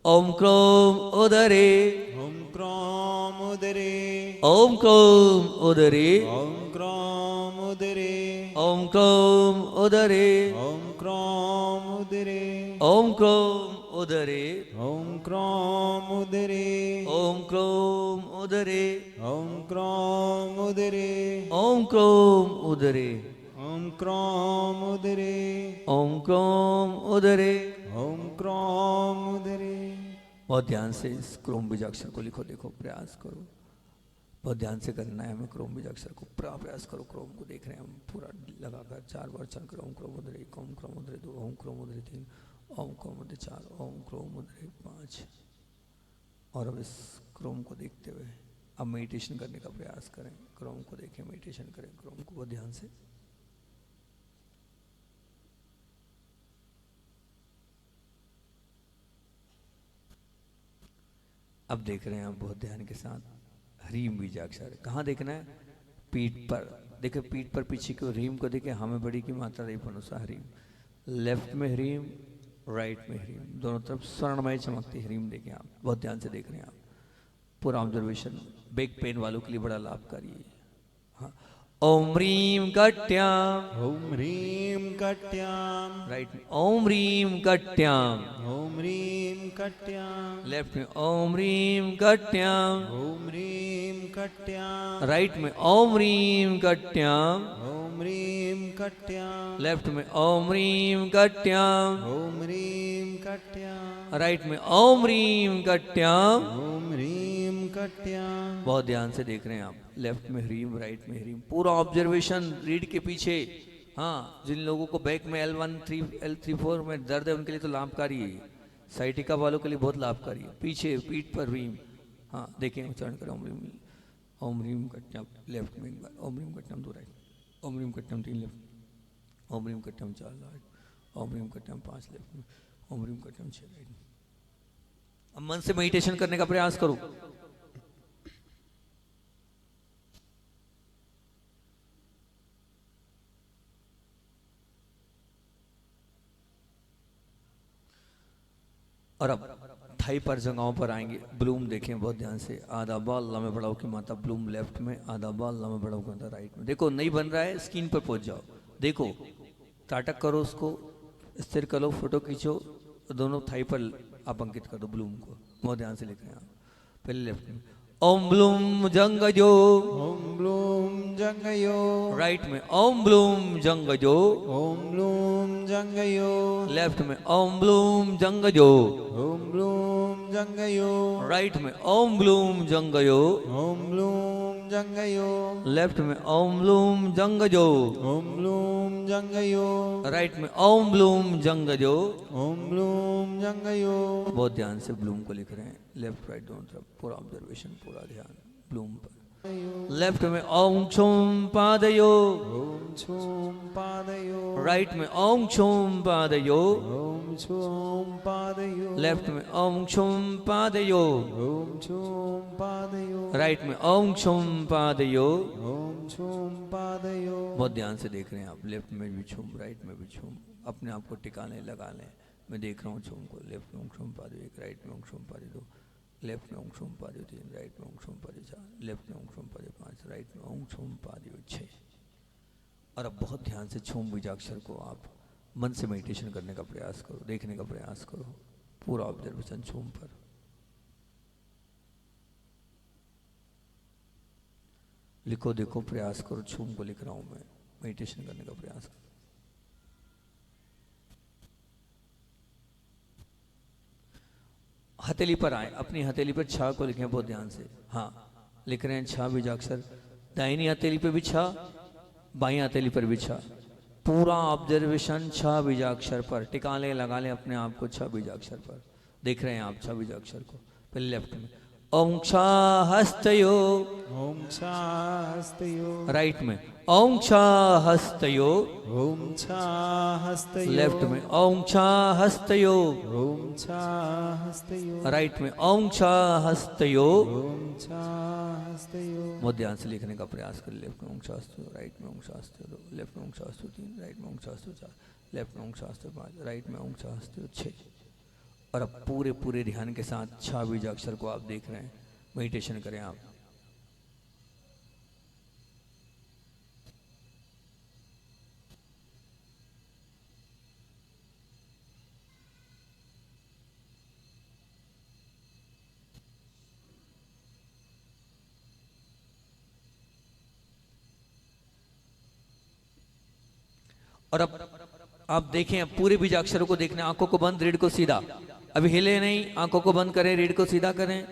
ओम क्रोम उदरे, ॐ क्रोम उदरे ओम क्रोम उदरे, ॐ क्रोम उदरे ओम क्रोम उदरे, ॐ क्रोम उदरे ओम क्रोम उदरे, ॐ क्रोम उदरे ओम क्रोम उदरे, ॐ क्रोम उदरे ओम क्रोम उदरे, ॐ क्रोम उदरे ओम क्रोम उदरे। ॐ क्रोम उदरे। बहुत ध्यान से इस क्रोम बीजाक्षर को लिखो, देखो, प्रयास करो। बहुत ध्यान से करना है हमें क्रोम बीजाक्षर को, पूरा प्रयास करो। क्रोम को देख रहे हैं हम, पूरा लगाकर 4 बार चल कर ओम क्रोम उदरे 1, ओम क्रोम उदरे 2, ओम क्रोम उदरे 3, ओम क्रोम उदरे 4, ओम क्रोम उदरे 5। और अब इस क्रोम को देखते हुए अब मेडिटेशन करने का प्रयास करें। क्रोम को देखें, मेडिटेशन करें क्रोम को बहुत ध्यान से। अब देख रहे हैं आप बहुत ध्यान के साथ, ह्रीम बीजाक्षर। कहाँ देखना है? पीठ पर। देखे पीठ पर पीछे को, ह्रीम को देखे, हमें बड़ी की मात्रा रेफ अनुसार ह्रीम। लेफ्ट में ह्रीम, राइट में ह्रीम, दोनों तरफ स्वर्णमय चमकती ह्रीम देखें आप, बहुत ध्यान से देख रहे हैं आप। पूरा ऑब्जर्वेशन बैक पेन वालों के लिए बड़ा लाभकारी है। हाँ, ओम ह्रीम कट्याम, ॐ ह्रीं कट्यां राइट में ओम ह्रीम कट्याम, ॐ ह्रीं कट्यां लेफ्ट में ओम ह्रीम कट्याम, ॐ ह्रीं कट्यां राइट में ओम ह्रीम कट्याम, ॐ ह्रीं कट्यां लेफ्ट में ओम ह्रीम कट्याम, ॐ ह्रीं कट्यां राइट में ओम ह्रीम कट्याम। ॐ ह्रीं कट्यां। बहुत ध्यान से देख रहे हैं आप, लेफ्ट में ह्रीम, राइट में ह्रीम, पूरा ऑब्जर्वेशन रीढ़ के पीछे। हाँ, जिन लोगों को बैक में L1, L3, 4 में दर्द है, उनके लिए तो लाभकारी है। साइटिका वालों के लिए बहुत लाभकारी है। पीछे पीठ पर ह्रीम। हाँ, देखें, उच्चारण करें, ओम ह्रीम कट्याम, लेफ्ट में एक बार, ओम ह्रीम कट्याम 2, राइट, ओम ह्रीम कट्याम 3, लेफ्ट, ओम ह्रीम कट्याम 4, राइट, ओम ह्रीम कट्याम 5, लेफ्ट में, ओम ह्रीम कट्याम 6, राइट। अब मन से मेडिटेशन करने का प्रयास करो। और अब थाई पर जगहों पर आएंगे। ब्लूम देखें बहुत ध्यान से, आधा बाल लंबे बढ़ाओ की माता, ब्लूम लेफ्ट में, आधा बाल लंबे बढ़ाओ की माता राइट में। देखो नहीं बन रहा है, स्क्रीन पर पहुंच जाओ, देखो, ताटक करो, उसको स्थिर करो, फोटो खींचो, दोनों थाई पर आप अंकित कर दो ब्लूम को। बहुत ध्यान से लिख रहे हैं आप। पहले लेफ्ट में ओम ब्लूम जंगजो, ॐ ब्लूं जंगयो राइट में ओम ब्लूम जंगजो, ॐ ब्लूं जंगयो लेफ्ट में ओम ब्लूम जंगजो, ॐ ब्लूं जंगयो राइट में ओम ब्लूम जंगयो, ओम ब्लूम जंगयो लेफ्ट में ओम ब्लूम जंगजो, ओम ब्लूम जंगयो राइट में ओम ब्लूम जंगजो। ओम ब्लूम जंगयो। बहुत ध्यान से ब्लूम को लिख रहे हैं, लेफ्ट राइट दोनों तरफ, पूरा ऑब्जर्वेशन, पूरा ध्यान ब्लूम पर। लेफ्ट में ओम छुम पादयो, ओम छुम पादयो राइट में ओम छुम पादयो, ओम छुम पादयो लेफ्ट में ओम छुम पादयो, ओम छुम पादयो राइट में ओम छुम पादयो। ओम छुम पादयो। बहुत ध्यान से देख रहे हैं आप, लेफ्ट में भी छुम, राइट में भी छुम, अपने आप को टिकाने लगा लें। मैं देख रहा हूँ छुम को, लेफ्ट में छुम पादयो एक, राइट में छुम पादयो दो, लेफ्ट में छुम पादयो तीन, राइट में छुम पादयो चार, लेफ्ट में छुम पादयो पाँच, राइट में छुम पादयो छः। और अब बहुत ध्यान से छुम बीजाक्षर को आप मन से मेडिटेशन करने का प्रयास करो, देखने का प्रयास करो, पूरा ऑब्जर्वेशन छुम पर। लिखो, देखो, प्रयास करो। छुम को लिख रहा हूं मैं, मेडिटेशन करने का प्रयास करो। हथेली पर आए, अपनी हथेली पर छा को लिखें बहुत ध्यान से। हाँ, लिख रहे हैं छा बीजाक्षर, दाहिनी हथेली पे भी छा, बाई हथेली पर भी छा, पूरा ऑब्जर्वेशन छा बीजाक्षर पर। टिका ले, लगा ले अपने आप को छा बीजाक्षर पर। देख रहे हैं आप छा बीजाक्षर को। पहले लेफ्ट में ओम छा हस्तयो, ओम छा हस्तयो राइट में ओम छा हस्तयो, ओम छा हस्तयो लेफ्ट में ओम छा हस्तयो, ओम छा हस्तयो राइट में ओम छा हस्तयो। ओम छा हस्तयो। बहुत ध्यान से लिखने का प्रयास करें। लेफ्ट में ओम छा हस्तयो, राइट में ओम छा हस्तयो दो, लेफ्ट में ओम छा हस्तयो तीन, राइट में ओम छा हस्तयो चार, लेफ्ट में ओम छा हस्तयो पाँच, राइट में ओम छा हस्तयो छः। और अब पूरे पूरे ध्यान के साथ छा बीजाक्षर को आप देख रहे हैं, मेडिटेशन करें आप। और अब आप देखें, अब पूरे बीजाक्षरों को देखना, आंखों को बंद, रीढ़ को सीधा, अभी हिले नहीं, आंखों को बंद करें, रीढ़ को सीधा करें।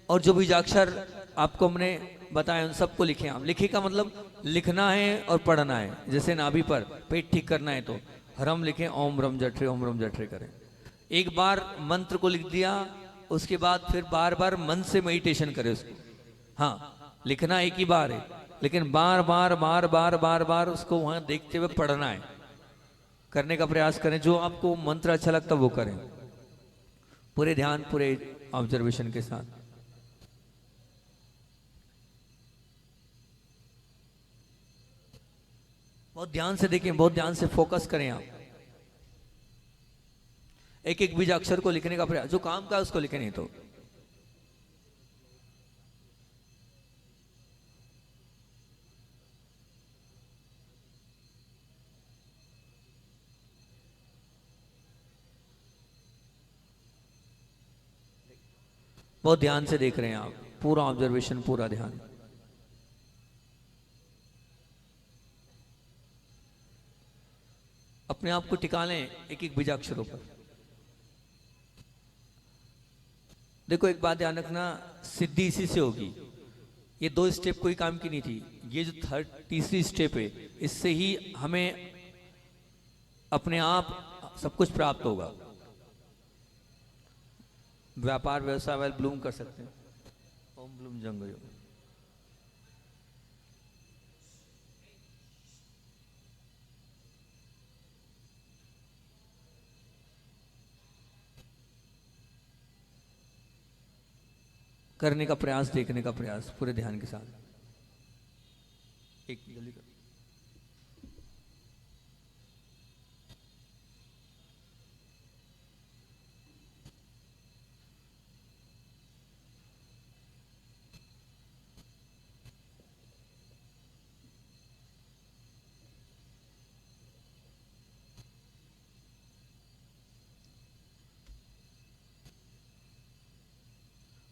और जो बीजाक्षर आपको हमने बताया उन सबको लिखें आप। लिखे का मतलब लिखना है और पढ़ना है। जैसे नाभि पर पेट ठीक करना है तो हरम लिखें, ओम रम जठरे, ओम रम जठरे करें। एक बार मंत्र को लिख दिया, उसके बाद फिर बार बार मन से मेडिटेशन करें उसको। हाँ, लिखना एक ही बार है, लेकिन बार बार बार बार बार बार उसको वहां देखते हुए पढ़ना है, करने का प्रयास करें। जो आपको मंत्र अच्छा लगता वो करें, पूरे ध्यान, पूरे ऑब्जर्वेशन के साथ। बहुत ध्यान से देखें, बहुत ध्यान से फोकस करें आप। एक एक बीजाक्षर को लिखने का प्रयास, जो काम का है उसको लिखे, नहीं तो बहुत ध्यान से देख रहे हैं आप, पूरा ऑब्जर्वेशन, पूरा ध्यान। अपने आप को टिका लें एक एक बीजाक्षरों पर। देखो, एक बात ध्यान रखना, सिद्धि इसी से होगी। ये दो स्टेप कोई काम की नहीं थी, ये जो तीसरी स्टेप है, इससे ही हमें अपने आप सब कुछ प्राप्त होगा। व्यापार व्यवसाय वाले ब्लूम कर सकते हैं। ओम ब्लूम जंगयो। करने का प्रयास, देखने का प्रयास, पूरे ध्यान के साथ। एक जल्दी कर।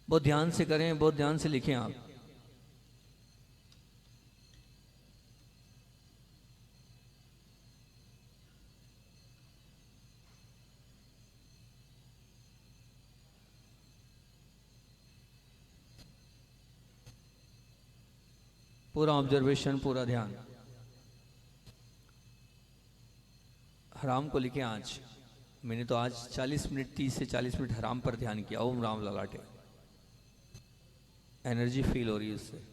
बहुत ध्यान से करें, बहुत ध्यान से लिखें आप। पूरा ऑब्जर्वेशन, पूरा ध्यान। हराम को लेके आज मैंने तो आज 40 मिनट, 30 से 40 मिनट हराम पर ध्यान किया। ओम राम ललाटे, एनर्जी फील हो रही है उससे।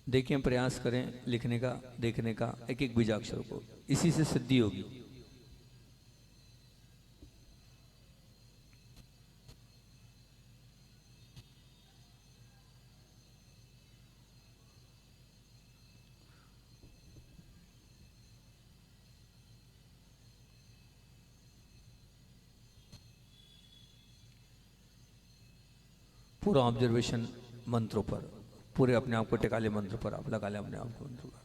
देखें, प्रयास करें लिखने का, देखने का, एक एक बीजाक्षर को, इसी से सिद्धि होगी। पूरा ऑब्जर्वेशन मंत्रों पर, पूरे अपने आप को टिका ले मंत्र पर, आप लगा ले अपने आप को मंत्र पर।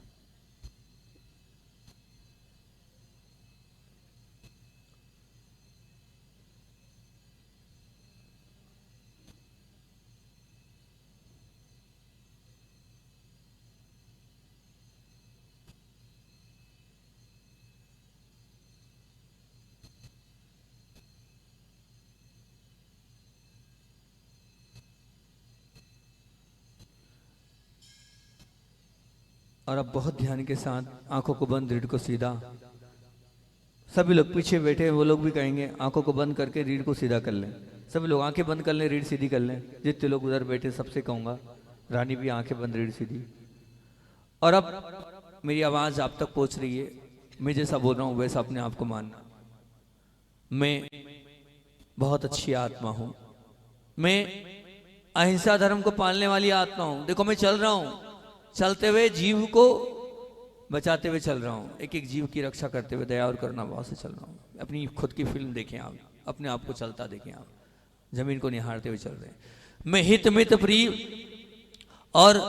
और अब बहुत ध्यान के साथ आंखों को बंद, रीढ़ को सीधा। सभी लोग पीछे बैठे हैं, वो लोग भी कहेंगे आंखों को बंद करके रीढ़ को सीधा कर लें। सभी लोग आंखें बंद कर लें, रीढ़ सीधी कर लें। जितने लोग उधर बैठे सबसे कहूंगा, रानी भी आंखें बंद, रीढ़ सीधी। और अब मेरी आवाज आप तक पहुंच रही है, मैं जैसा बोल रहा हूं वैसा अपने आप को मानना। मैं बहुत अच्छी आत्मा हूं, मैं अहिंसा धर्म को पालने वाली आत्मा हूं। देखो मैं चल रहा हूं, चलते हुए जीव को बचाते हुए चल रहा हूँ, एक एक जीव की रक्षा करते हुए दया और करुणा भाव से चल रहा हूँ। अपनी खुद की फिल्म देखें आप, अपने आप को चलता देखें आप, जमीन को निहारते हुए चल रहे हैं। मैं हित मित प्रिय और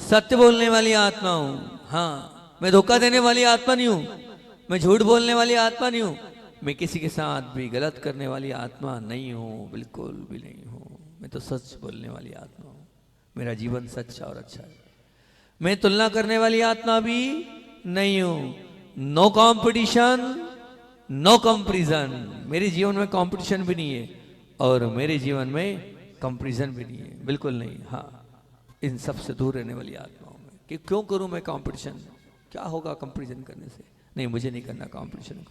सत्य बोलने वाली आत्मा हूँ। हाँ, मैं धोखा देने वाली आत्मा नहीं हूँ, मैं झूठ बोलने वाली आत्मा नहीं हूँ, मैं किसी के साथ भी गलत करने वाली आत्मा नहीं हूँ, बिल्कुल भी नहीं हूँ। मैं तो सच बोलने वाली आत्मा हूँ, मेरा जीवन सच्चा और अच्छा है। मैं तुलना करने वाली आत्मा भी नहीं हूं। No competition, no comparison. मेरे जीवन में कंपटीशन भी नहीं है और मेरे जीवन में कंपैरिजन भी नहीं है, बिल्कुल नहीं। हाँ, इन सब से दूर रहने वाली आत्मा हूं मैं। कि क्यों करूं मैं कंपटीशन, क्या होगा कंपैरिजन करने से? नहीं, मुझे नहीं करना कंपटीशन।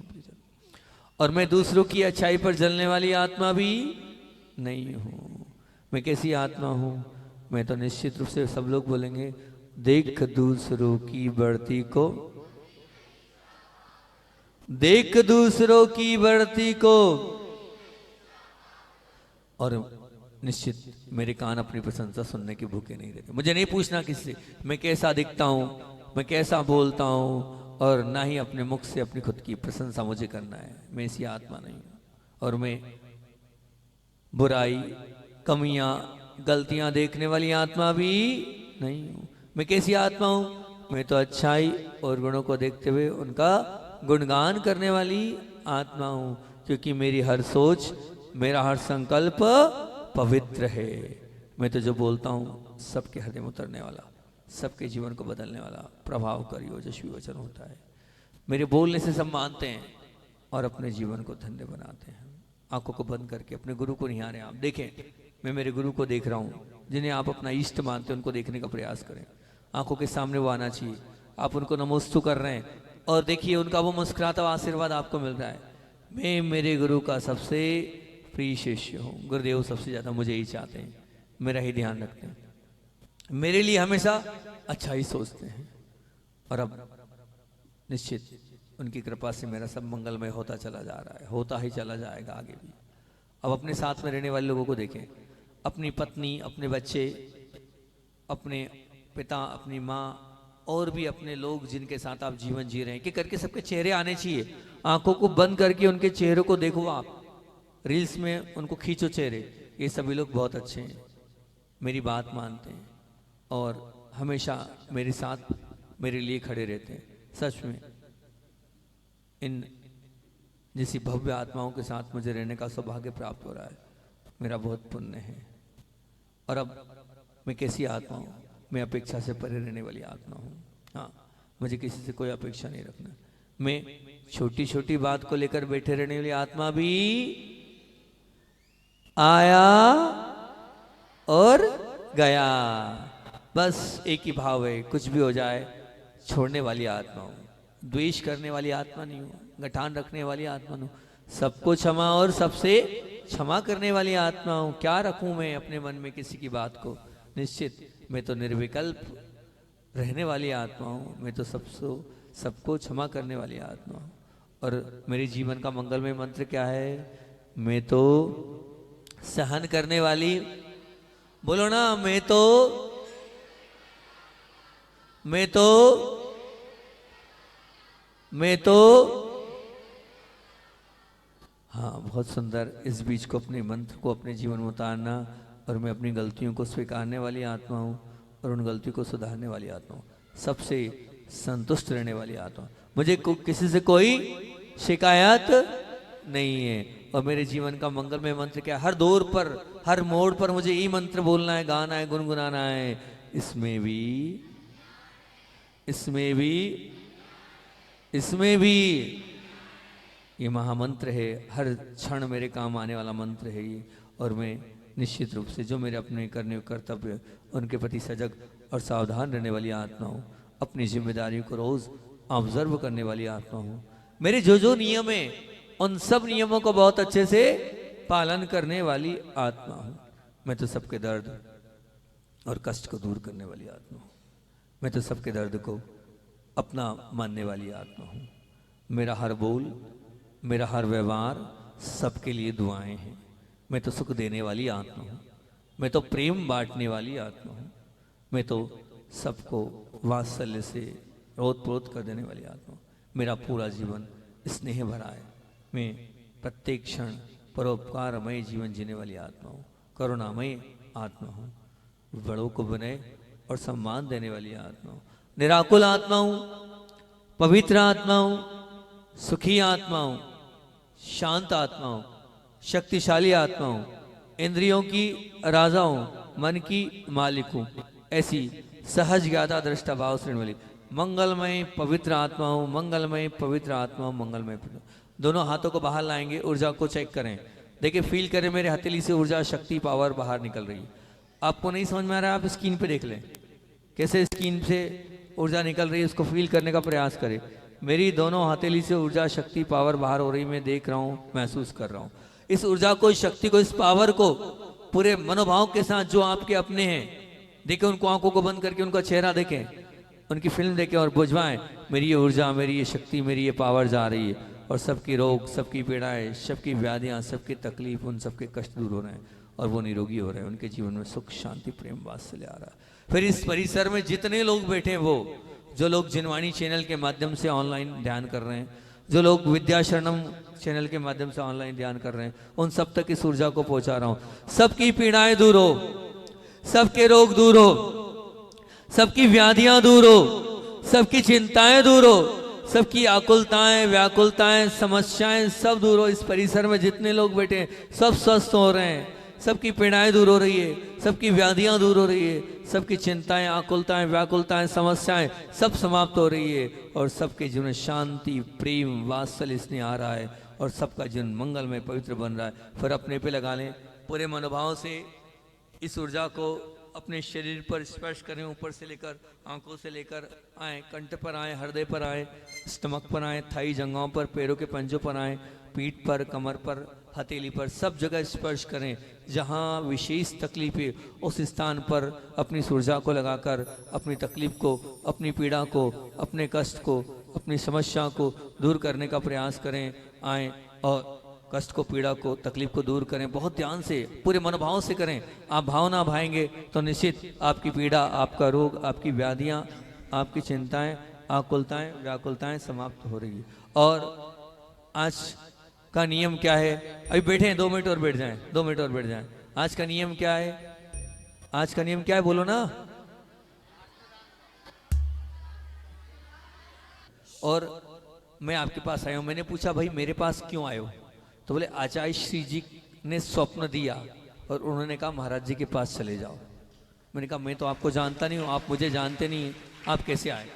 और मैं दूसरों की अच्छाई पर जलने वाली आत्मा भी नहीं हूं। मैं कैसी आत्मा हूं? मैं तो निश्चित रूप से, सब लोग बोलेंगे, देख दूसरों की बढ़ती को, देख दूसरों की बढ़ती को। और निश्चित मेरे कान अपनी प्रशंसा सुनने के भूखे नहीं रहते। मुझे नहीं पूछना किससे मैं कैसा दिखता हूं, मैं कैसा बोलता हूं, और ना ही अपने मुख से अपनी खुद की प्रशंसा मुझे करना है। मैं ऐसी आत्मा नहीं हूं। और मैं बुराई, कमियां, गलतियां देखने वाली आत्मा भी नहीं हूं। मैं कैसी आत्मा हूं? मैं तो अच्छाई और गुणों को देखते हुए उनका गुणगान करने वाली आत्मा हूं, क्योंकि मेरी हर सोच, मेरा हर संकल्प पवित्र है। मैं तो जो बोलता हूं सबके हृदय में उतरने वाला, सबके जीवन को बदलने वाला प्रभावकारी ओजस्वी वचन होता है। मेरे बोलने से सब मानते हैं और अपने जीवन को धन्य बनाते हैं। आंखों को बंद करके अपने गुरु को निहारें। आप देखें, मैं मेरे गुरु को देख रहा हूं, जिन्हें आप अपना इष्ट मानते हैं उनको देखने का प्रयास करें। आंखों के सामने वो आना चाहिए, आप उनको नमोस्तु कर रहे हैं और देखिए उनका वो मुस्कुराता हुआ आशीर्वाद आपको मिल रहा है। मैं मेरे गुरु का सबसे प्रिय शिष्य हूँ। गुरुदेव सबसे ज़्यादा मुझे ही चाहते हैं, मेरा ही ध्यान रखते हैं, मेरे लिए हमेशा अच्छा ही सोचते हैं। और अब निश्चित उनकी कृपा से मेरा सब मंगलमय होता चला जा रहा है, होता ही चला जाएगा आगे भी। अब अपने साथ में रहने वाले लोगों को देखें, अपनी पत्नी, अपने बच्चे, अपने पिता, अपनी माँ और भी अपने लोग जिनके साथ आप जीवन जी रहे हैं, कि करके सबके चेहरे आने चाहिए। आंखों को बंद करके उनके चेहरों को देखो, आप रील्स में उनको खींचो चेहरे। ये सभी लोग बहुत अच्छे हैं, मेरी बात मानते हैं और हमेशा मेरे साथ मेरे लिए खड़े रहते हैं। सच में इन जैसी भव्य आत्माओं के साथ मुझे रहने का सौभाग्य प्राप्त हो रहा है, मेरा बहुत पुण्य है। और अब मैं कैसी आत्मा हूँ? मैं अपेक्षा से परे रहने वाली आत्मा हूँ। हाँ, मुझे किसी से कोई अपेक्षा नहीं रखना। मैं छोटी छोटी बात को लेकर बैठे रहने वाली आत्मा भी आया और गया, बस एक ही भाव है, कुछ भी हो जाए छोड़ने वाली आत्मा हूँ। द्वेष करने वाली आत्मा नहीं हूँ, गठान रखने वाली आत्मा नहीं हूँ, सबको क्षमा और सबसे क्षमा करने वाली आत्मा हूँ। क्या रखूं मैं अपने मन में किसी की बात को? निश्चित मैं तो निर्विकल्प रहने वाली आत्मा हूँ, मैं तो सबको क्षमा करने वाली आत्मा हूँ। और मेरे जीवन का मंगलमय मंत्र क्या है? मैं तो सहन करने वाली, बोलो ना, मैं तो हाँ, बहुत सुंदर। इस बीच को, अपने मंत्र को अपने जीवन में उतारना। और मैं अपनी गलतियों को स्वीकारने वाली आत्मा हूँ और उन गलतियों को सुधारने वाली आत्मा हूँ, सबसे संतुष्ट रहने वाली आत्मा। मुझे किसी से कोई शिकायत नहीं है। और मेरे जीवन का मंगलमय मंत्र क्या है? हर दौर पर, हर मोड़ पर मुझे यही मंत्र बोलना है, गाना है, गुनगुनाना है। इसमें भी ये महामंत्र है, हर क्षण मेरे काम आने वाला मंत्र है ये। और मैं निश्चित रूप से जो मेरे अपने करने कर्तव्य, उनके प्रति सजग और सावधान रहने वाली आत्मा हूँ। अपनी जिम्मेदारियों को रोज ऑब्जर्व करने वाली आत्मा हूँ। मेरे जो नियम है, उन सब नियमों को बहुत अच्छे से पालन करने वाली आत्मा हूँ। मैं तो सबके दर्द और कष्ट को दूर करने वाली आत्मा हूँ। मैं तो सबके दर्द को अपना मानने वाली आत्मा हूँ। मेरा हर बोल, मेरा हर व्यवहार सबके लिए दुआएं हैं। मैं तो सुख देने वाली आत्मा हूँ। मैं तो प्रेम बांटने वाली आत्मा हूँ। मैं तो सबको वात्सल्य से ओतप्रोत कर देने वाली आत्मा हूँ। मेरा पूरा जीवन स्नेह भरा है। मैं प्रत्येक क्षण परोपकारमय जीवन जीने वाली आत्मा हूँ। करुणामय आत्मा हूँ। बड़ों को विनय और सम्मान देने वाली आत्मा हूँ। निराकुल आत्मा हूँ, पवित्र आत्मा हूँ, सुखी आत्मा हूँ, शांत आत्मा हूँ, शक्तिशाली आत्मा हूँ, इंद्रियों की राजा हूँ, मन की मालिक हूँ। ऐसी सहज ज्ञाता दृष्टा भाव श्रेणी वाली मंगलमय पवित्र आत्मा हूँ। मंगलमय पवित्र आत्मा हूँ, मंगलमय। दोनों हाथों को बाहर लाएंगे, ऊर्जा को चेक करें, देखिए, फील करें मेरे हथेली से ऊर्जा, शक्ति, पावर बाहर निकल रही है। आपको नहीं समझ में आ रहा है, आप स्क्रीन पे देख लें कैसे स्क्रीन से ऊर्जा निकल रही है, उसको फील करने का प्रयास करें। मेरी दोनों हथेली से ऊर्जा, शक्ति, पावर बाहर हो रही, मैं देख रहा हूँ, महसूस कर रहा हूँ। इस ऊर्जा को, इस शक्ति को, इस पावर को पूरे मनोभाव के साथ जो आपके अपने हैं, देखें, उनको आंखों को बंद करके उनका चेहरा देखें, उनकी फिल्म देखें और बुझवाएं, मेरी ये ऊर्जा, मेरी ये शक्ति, मेरी ये पावर जा रही है। और सबकी रोग, सबकी पीड़ाएं, सबकी व्याधियां, सबकी तकलीफ, उन सबके कष्ट दूर हो रहे हैं और वो निरोगी हो रहे हैं। उनके जीवन में सुख, शांति, प्रेम, वात्सल्य आ रहा है। फिर इस परिसर में जितने लोग बैठे हैं, वो जो लोग जिनवाणी चैनल के माध्यम से ऑनलाइन ध्यान कर रहे हैं, जो लोग विद्याशरणम चैनल के माध्यम से ऑनलाइन ध्यान कर रहे हैं, उन सब तक इस ऊर्जा को पहुंचा रहा हूं। सबकी पीड़ाएं दूर हो, सबके रोग दूर हो, सबकी व्याधियां दूर हो, सबकी चिंताएं दूर हो, सबकी आकुलताएं, व्याकुलताएं, समस्याएं सब दूर हो। इस परिसर में जितने लोग बैठे हैं, सब स्वस्थ हो रहे हैं, सबकी पीड़ाएं दूर हो रही है, सबकी व्याधियां दूर हो रही है, सबकी चिंताएं, आकुलताएं, व्याकुलताएं, समस्याएं सब समाप्त हो रही है और सबके जीवन में शांति, प्रेम, वात्सल्य स्नेह आ रहा है और सबका जीवन मंगलमय पवित्र बन रहा है। फिर अपने पे लगा लें, पूरे मनोभाव से इस ऊर्जा को अपने शरीर पर स्पर्श करें, ऊपर से लेकर आंखों से लेकर आए, कंठ पर आए, हृदय पर आए, स्टमक पर आए, थाई जंघों पर, पैरों के पंजों पर आए, पीठ पर, कमर पर, हथेली पर, सब जगह स्पर्श करें। जहाँ विशेष तकलीफ है उस स्थान पर अपनी ऊर्जा को लगाकर अपनी तकलीफ को, अपनी पीड़ा को, अपने कष्ट को, अपनी समस्या को दूर करने का प्रयास करें। आए और कष्ट को, पीड़ा को, तकलीफ को दूर करें। बहुत ध्यान से, पूरे मनोभाव से करें। आप भावना भाएंगे तो निश्चित आपकी पीड़ा, आपका रोग, आपकी व्याधियां, आपकी चिंताएं, आकुलताएं, व्याकुलताएं समाप्त हो रही है। और आज का नियम क्या है? अभी बैठे हैं, 2 मिनट और बैठ जाएं, 2 मिनट और बैठ जाएं। आज का नियम क्या है? आज का नियम क्या है, बोलो ना। और मैं आपके पास आया हूँ। मैंने पूछा भाई मेरे पास क्यों आए हो? तो बोले आचार्य श्री जी ने स्वप्न दिया और उन्होंने कहा महाराज जी के पास चले जाओ। मैंने कहा मैं तो आपको जानता नहीं हूँ, आप मुझे जानते नहीं, आप कैसे आए?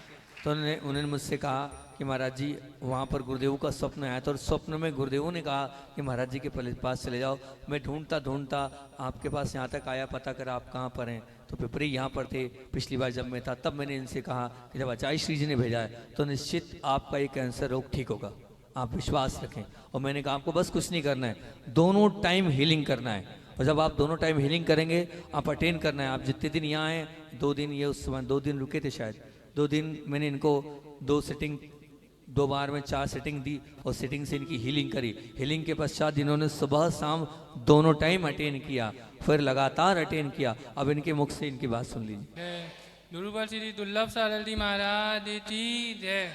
तो उन्होंने मुझसे कहा कि महाराज जी वहाँ पर गुरुदेव का स्वप्न आया था और स्वप्न में गुरुदेव ने कहा कि महाराज जी के पास चले जाओ। मैं ढूंढता ढूंढता आपके पास यहाँ तक आया, पता करा आप कहाँ पर हैं। तो पिपरी यहाँ पर थे पिछली बार जब मैं था, तब मैंने इनसे कहा कि जब आचार्य श्री जी ने भेजा है तो निश्चित आपका ये कैंसर रोग ठीक होगा, आप विश्वास रखें। और मैंने कहा आपको बस कुछ नहीं करना है, दोनों टाइम हीलिंग करना है। और जब आप दोनों टाइम हीलिंग करेंगे, आप अटेंड करना है। आप जितने दिन यहाँ आए, 2 दिन ये उस समय 2 दिन रुके थे शायद, 2 दिन मैंने इनको 2 बार में 4 सेटिंग दी और सेटिंग से इनकी हीलिंग करी। हीलिंग के पश्चात इन्होंने सुबह शाम दोनों टाइम अटेंड किया, फिर लगातार अटेंड किया। अब इनके मुख से इनकी बात सुन लीजिए। गुरुवर श्री दुर्लभ सारल जी महाराज जी जय।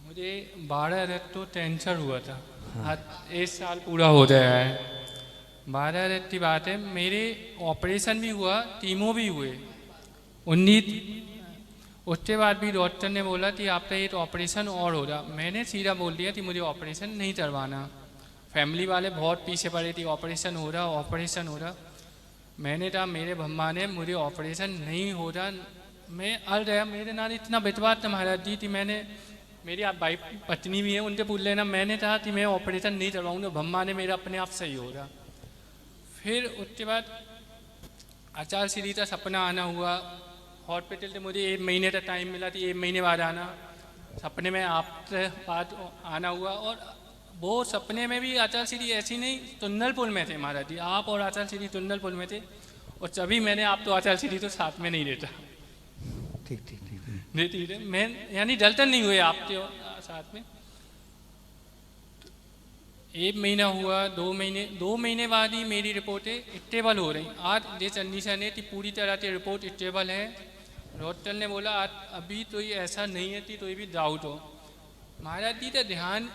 मुझे 12 रथ तो कैंसर हुआ था, आज 1 साल पूरा हो गया है। 12 रथ की बात है। मेरे ऑपरेशन भी हुआ, कीमो भी हुए 19। उसके बाद भी डॉक्टर ने बोला कि आपका ये तो ऑपरेशन और हो रहा। मैंने सीधा बोल दिया कि मुझे ऑपरेशन नहीं करवाना। फैमिली वाले बहुत पीछे पड़े थे, ऑपरेशन हो रहा ऑपरेशन हो रहा। मैंने कहा मेरे भम्मा ने मुझे ऑपरेशन नहीं हो रहा। मैं अड़ गया, मेरे नाल इतना विश्वास था महाराज जी कि मैंने, मेरी आप भाई पत्नी भी है, उनसे पूछ लेना, मैंने कहा कि मैं ऑपरेशन नहीं करवाऊँगा, भम्मा ने मेरा अपने आप सही हो रहा। फिर उसके बाद आचार्य श्री का सपना आना हुआ। हॉस्पिटल से मुझे 1 महीने का टाइम मिला कि 1 महीने बाद आना। सपने में आपसे बात आना हुआ और वो सपने में भी आचार्य श्री ऐसी नहीं तुन्नलपुर में थे महाराज जी, आप और आचार्य श्री तुन्नलपुर में थे। और तभी मैंने आप तो आचार्य श्री तो साथ में नहीं रहता। ठीक ठीक ठीक ठीक है, मैं यानी जलतन नहीं हुए आपके साथ में। 1 महीना हुआ, 2 महीने बाद ही मेरी रिपोर्टें स्टेबल हो रही। आज ये कंडीशन है कि पूरी तरह से रिपोर्ट स्टेबल है। डॉक्टर ने बोला आज अभी तो ये ऐसा नहीं है कि कोई भी डाउट हो। महाराज जी का ध्यान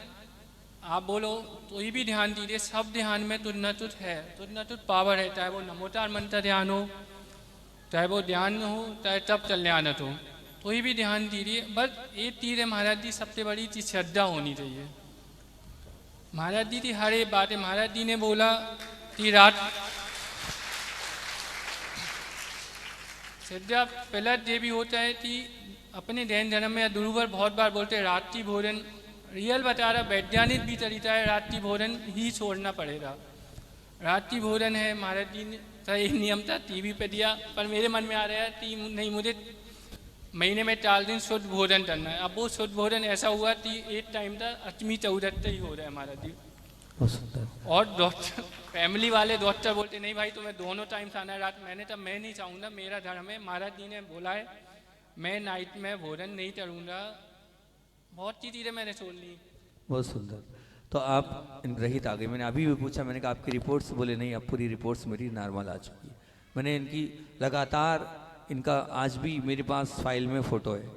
आप बोलो तो ये भी ध्यान दीजिए, सब ध्यान में तुझ न तुझ है, तुझ न तुझ पावर है। चाहे वो नमोचार मंत्र ध्यान हो, चाहे वो ध्यान हो, चाहे तप कल्याणत हो, तो ये भी ध्यान दीजिए। बस एक चीज़ है महाराज जी, सबसे बड़ी चीज़ श्रद्धा होनी चाहिए। महाराज जी की हर एक बात है। महाराज जी ने बोला कि रात श्रद्धा प्लस ये भी होता है कि अपने जैन धर्म में गुरुवर बहुत बार बोलते हैं रात्रि भोजन, रियल बता रहा, वैज्ञानिक भी तरीका है, रात्रि भोजन ही छोड़ना पड़ेगा। रात्रि भोजन है, महाराज जी ने सही नियम था, टीवी पे दिया, पर मेरे मन में आ रहा है कि नहीं, मुझे महीने में 4 दिन शुद्ध भोजन करना है। अब वो शुद्ध भोजन ऐसा हुआ कि एक टाइम था अष्टमी चौदह ही हो रहा है महाराज जी। और डॉक्टर फैमिली वाले डॉक्टर बोलते नहीं भाई तुम्हें दोनों टाइम खाना है रात। मैंने कहा मैं नहीं चाहूँगा, मेरा धर्म है, महाराज जी ने बोला है मैं नाइट में भोजन नहीं करूँगा। बहुत सी चीज़ें मैंने छोड़ ली। बहुत सुंदर। तो आप रहित आ गए। मैंने अभी भी पूछा, मैंने कहा आपकी रिपोर्ट्स, बोले नहीं अब पूरी रिपोर्ट्स मेरी नॉर्मल आ चुकी है। मैंने इनकी लगातार, इनका आज भी मेरे पास फाइल में फ़ोटो है,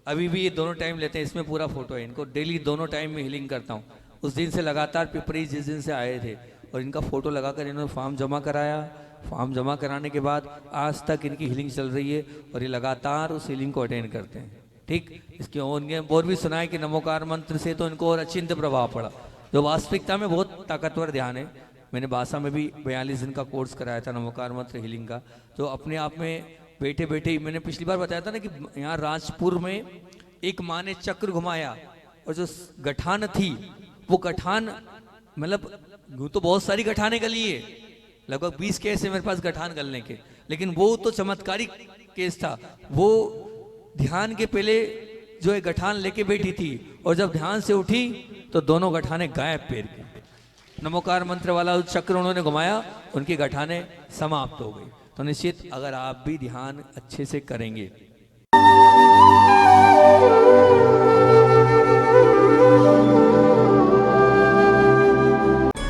अभी भी ये दोनों टाइम लेते हैं, इसमें पूरा फ़ोटो है। इनको डेली दोनों टाइम में हीलिंग करता हूँ। उस दिन से लगातार पिपरी जिस दिन से आए थे और इनका फ़ोटो लगाकर इन्होंने फॉर्म जमा कराया। फॉर्म जमा कराने के बाद आज तक इनकी हीलिंग चल रही है और ये लगातार उस हीलिंग को अटेंड करते हैं। ठीक, इसके और भी सुना है कि नमोकार मंत्र से तो इनको और अचिंत्य प्रभाव पड़ा, जो वास्तविकता में बहुत ताकतवर ध्यान है। मैंने बासा में भी 42 दिन का कोर्स कराया था नमोकार मंत्र हीलिंग का, जो अपने आप में बैठे बैठे ही, मैंने पिछली बार बताया था ना कि यहाँ राजपुर में एक माँ ने चक्र घुमाया और जो गठान थी वो गठान, मतलब यूँ तो बहुत सारी गठाने गली है, लगभग 20 केस है मेरे पास गठान गलने के, लेकिन वो तो चमत्कारिक केस था। वो ध्यान के पहले जो है गठान लेके बैठी थी और जब ध्यान से उठी तो दोनों गठाने गायब पैर के। नमोकार मंत्र वाला चक्र उन्होंने घुमाया, उनकी गठाने समाप्त हो गई। तो निश्चित अगर आप भी ध्यान अच्छे से करेंगे